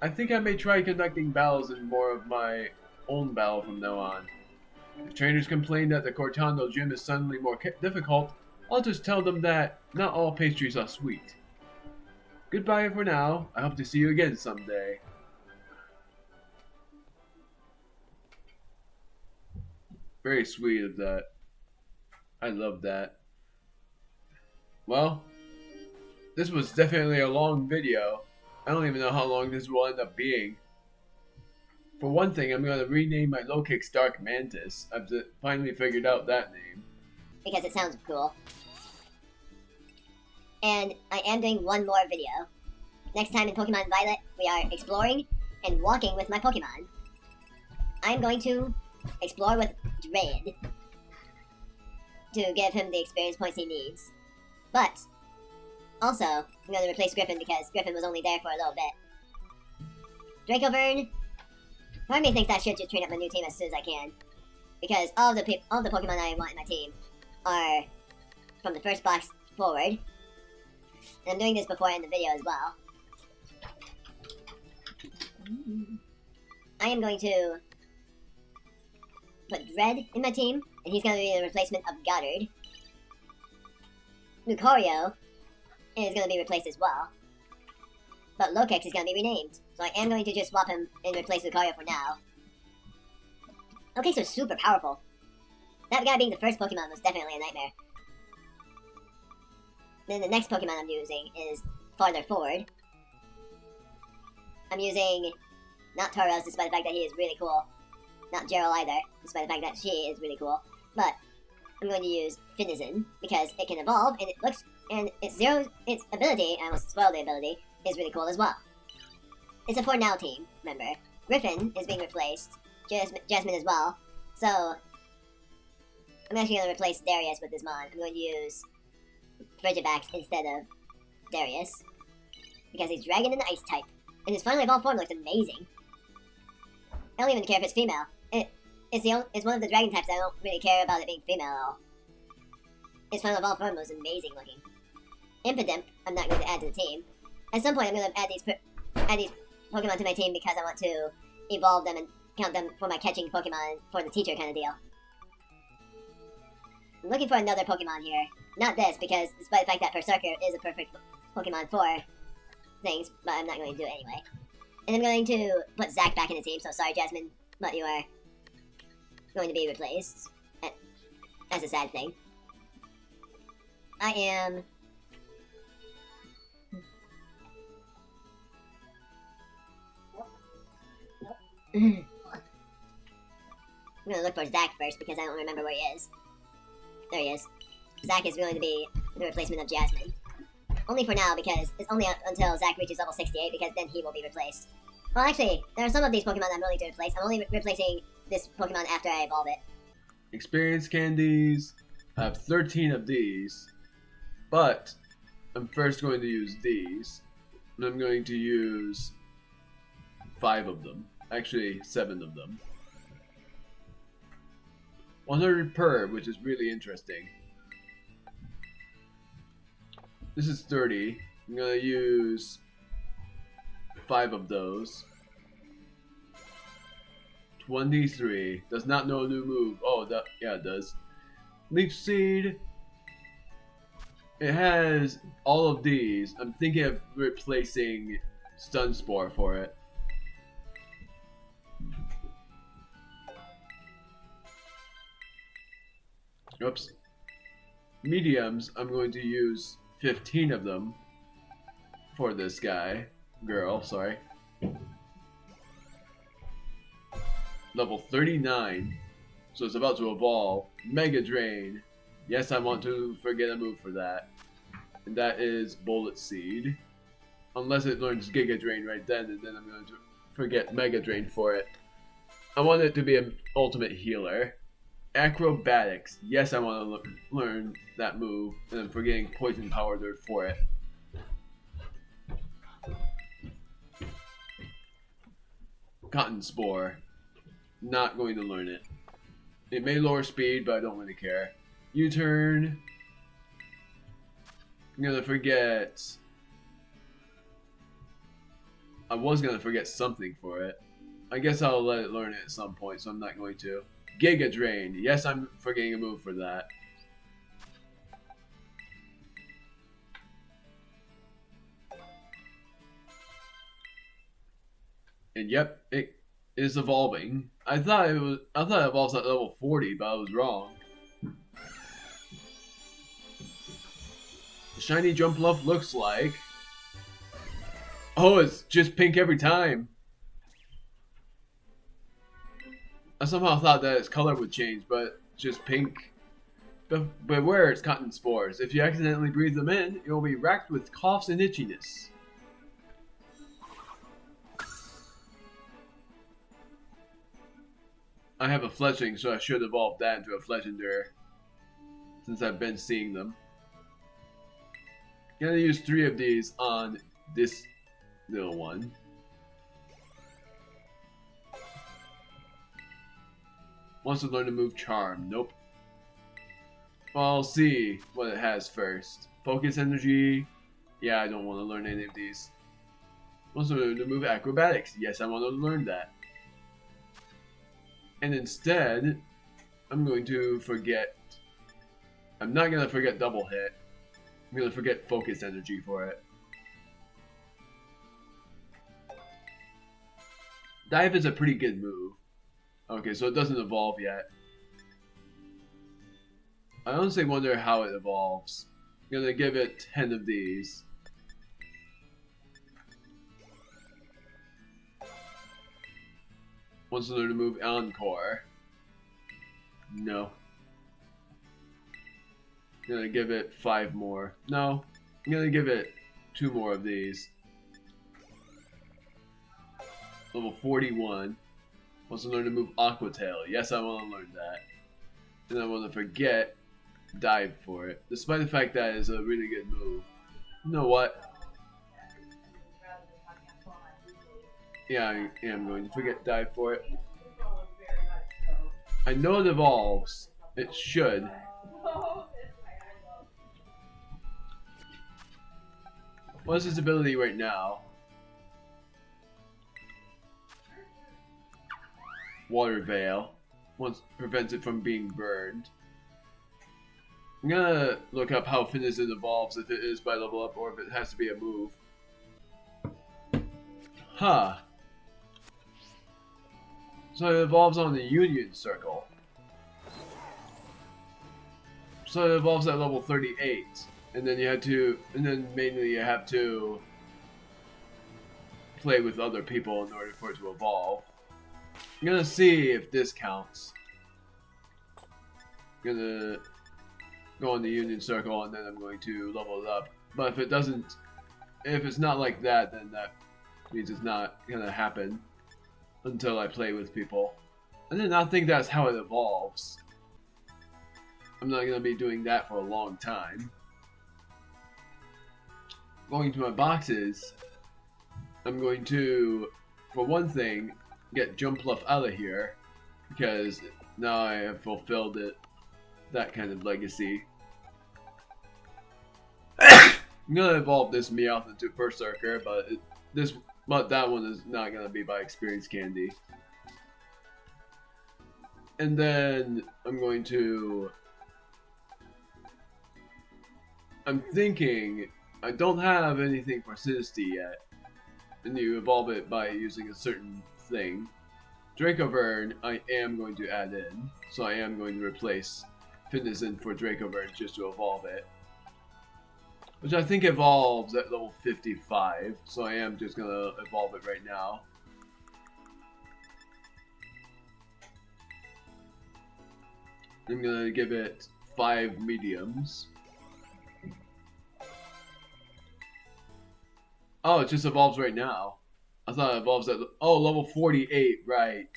I think I may try conducting battles in more of my own battle from now on. If trainers complain that the Cortando gym is suddenly more difficult, I'll just tell them that not all pastries are sweet. Goodbye for now. I hope to see you again someday. Very sweet of that. I love that. Well, this was definitely a long video. I don't even know how long this will end up being. For one thing, I'm going to rename my Lokix Dark Mantis. I've finally figured out that name. Because it sounds cool. and I am doing one more video. Next time in Pokemon Violet, we are exploring and walking with my Pokemon. I'm going to explore with Dread to give him the experience points he needs. But, also, I'm going to replace Griffin because Griffin was only there for a little bit. Dracovern, part of me thinks I should just train up my new team as soon as I can. Because all the Pokemon I want in my team are from the first box forward. And I'm doing this before I end the video as well. I am going to put Dread in my team, and he's going to be the replacement of Goddard. Lucario is going to be replaced as well. But Lokex is going to be renamed, so I am going to just swap him and replace Lucario for now. Lokex was super powerful. That guy being the first Pokemon was definitely a nightmare. Then the next Pokemon I'm using is farther forward. I'm using not Tauros, despite the fact that he is really cool. Not Gerald either, despite the fact that she is really cool. But I'm going to use Finizen because it can evolve and it looks its ability, I almost spoiled the ability, is really cool as well. It's a for now team, remember. Griffin is being replaced, Jasmine as well. So I'm actually going to replace Darius with this mon. I'm going to use Frigibax instead of Darius because he's Dragon and Ice type. And his final evolved form looks amazing. I don't even care if it's female. It's one of the dragon types I don't really care about it being female at all. His final evolved form was amazing looking. Impidimp, I'm not going to add to the team. At some point, I'm going to add these Pokemon to my team because I want to evolve them and count them for my catching Pokemon for the teacher kind of deal. I'm looking for another Pokemon here. Not this, because despite the fact that Berserker is a perfect Pokemon for things, but I'm not going to do it anyway. And I'm going to put Jacq back in the team, so sorry Jasmine, but you are going to be replaced. That's a sad thing. I am... I'm gonna look for Jacq first because I don't remember where he is. There he is. Jacq is going to be the replacement of Jasmine. Only for now because it's only until Jacq reaches level 68 because then he will be replaced. Well actually, there are some of these Pokemon I'm willing to replace. I'm only replacing this Pokemon after I evolve it. Experience candies. I have 13 of these. But I'm first going to use these. And I'm going to use 5 of them. Actually, 7 of them. 100 per, which is really interesting. This is 30. I'm gonna use 5 of those. 23. Does not know a new move. Oh, yeah, it does. Leech Seed. It has all of these. I'm thinking of replacing Stun Spore for it. Oops. Mediums, I'm going to use 15 of them for this guy. Girl, sorry. Level 39. So it's about to evolve. Mega Drain. Yes, I want to forget a move for that. And that is Bullet Seed. Unless it learns Giga Drain right then, and then I'm going to forget Mega Drain for it. I want it to be an ultimate healer. Acrobatics. Yes, I want to learn that move, and I'm forgetting Poison Powder for it. Cotton Spore. Not going to learn it. It may lower speed, but I don't really care. U-turn. I'm gonna forget. I was gonna forget something for it. I guess I'll let it learn it at some point, so I'm not going to. Giga Drain. Yes, I'm forgetting a move for that. And yep, it is evolving. I thought it evolves at level 40, but I was wrong. Shiny Jumpluff looks like. Oh, it's just pink every time. I somehow thought that its color would change, but just pink. Beware its cotton spores. If you accidentally breathe them in, you will be racked with coughs and itchiness. I have a fletchling, so I should evolve that into a Fletchender, since I've been seeing them. I'm gonna use 3 of these on this little one. Wants to learn to move Charm. Nope. Well, I'll see what it has first. Focus Energy. Yeah, I don't want to learn any of these. Wants to learn to move Acrobatics. Yes, I want to learn that. And instead, I'm going to forget. I'm not going to forget Double Hit. I'm going to forget Focus Energy for it. Dive is a pretty good move. Okay, so it doesn't evolve yet. I honestly wonder how it evolves. I'm going to give it 10 of these. Wants to learn to move Encore. No. I'm gonna give it 5 more. No. I'm gonna give it 2 more of these. Level 41. Wants to learn to move Aqua Tail. Yes, I want to learn that. And I want to forget Dive for it. Despite the fact that it's a really good move. You know what? Yeah, I am going to forget Dive for it. I know it evolves. It should. What's its ability right now? Water Veil. Prevents it from being burned. I'm gonna look up how Finizen evolves, if it is by level up or if it has to be a move. Huh. So it evolves on the Union Circle. So it evolves at level 38. And then mainly you have to play with other people in order for it to evolve. I'm gonna see if this counts. I'm gonna go on the Union Circle and then I'm going to level it up. But if it doesn't, if it's not like that, then that means it's not gonna happen until I play with people. I did not think that's how it evolves. I'm not gonna be doing that for a long time. Going to my boxes, I'm going to, for one thing, get Jumpluff out of here, because now I have fulfilled that kind of legacy. I'm gonna evolve this Meowth into Berserker, but that one is not gonna be by Experience Candy. And then I'm thinking I don't have anything for Sinistea yet, and you evolve it by using a certain thing. Dracovern I am going to add in, so I am going to replace Finizen for Dracovern just to evolve it. Which I think evolves at level 55, so I am just gonna evolve it right now. I'm gonna give it 5 mediums. Oh, it just evolves right now. I thought it evolves at level 48, right.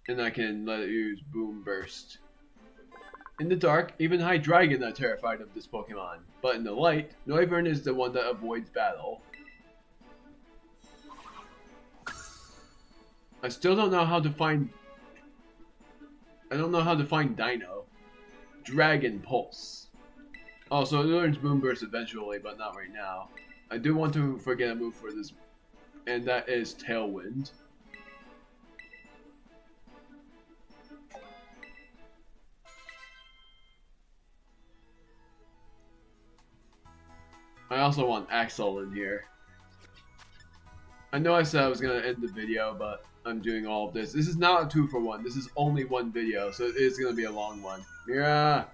And I can let it use Boom Burst. In the dark, even Hydreigon are terrified of this Pokemon. But in the light, Noivern is the one that avoids battle. I still don't know how to find... I don't know how to find Dino. Dragon Pulse. Oh, so it learns Boom Burst eventually, but not right now. I do want to forget a move for this, and that is Tailwind. I also want Axel in here. I know I said I was going to end the video, but I'm doing all of this. This is not a 2-for-1. This is only one video, so it is going to be a long one. Mira!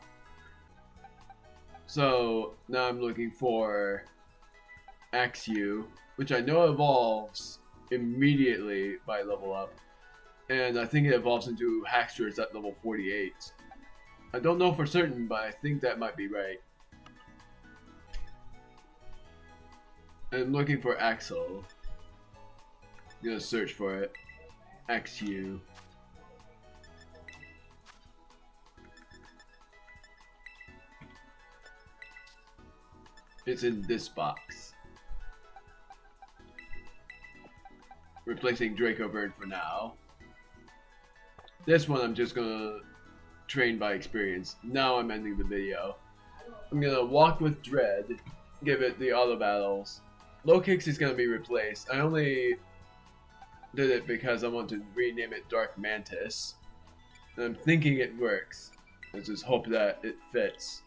So, now I'm looking for Axew, which I know evolves immediately by level up. And I think it evolves into Hacksters at level 48. I don't know for certain, but I think that might be right. I'm looking for Axel. I'm gonna search for it. Axew. It's in this box. Replacing Dracovern for now. This one I'm just gonna train by experience. Now I'm ending the video. I'm gonna walk with Dread, give it the auto battles. Low kicks is gonna be replaced. I only did it because I want to rename it Dark Mantis. And I'm thinking it works. Let's just hope that it fits.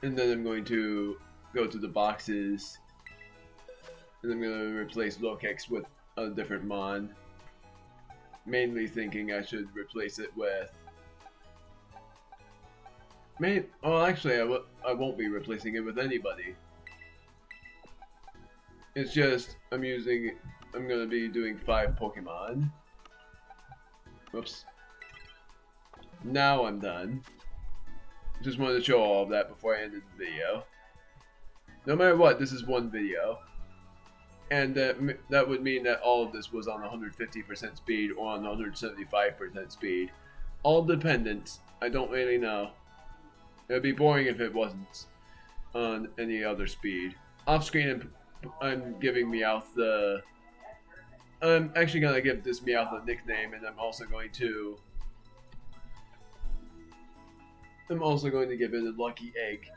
And then I'm going to go to the boxes. And I'm gonna replace low kicks with a different mon. Mainly thinking I should replace it with... actually I won't be replacing it with anybody. It's just, I'm gonna be doing 5 Pokemon. Whoops. Now I'm done. Just wanted to show all of that before I ended the video. No matter what, this is one video. And that would mean that all of this was on 150% speed or on 175% speed. All dependent. I don't really know. It would be boring if it wasn't on any other speed. Off screen, I'm giving Meowth the... I'm actually going to give this Meowth a nickname, and I'm also going to give it a lucky egg.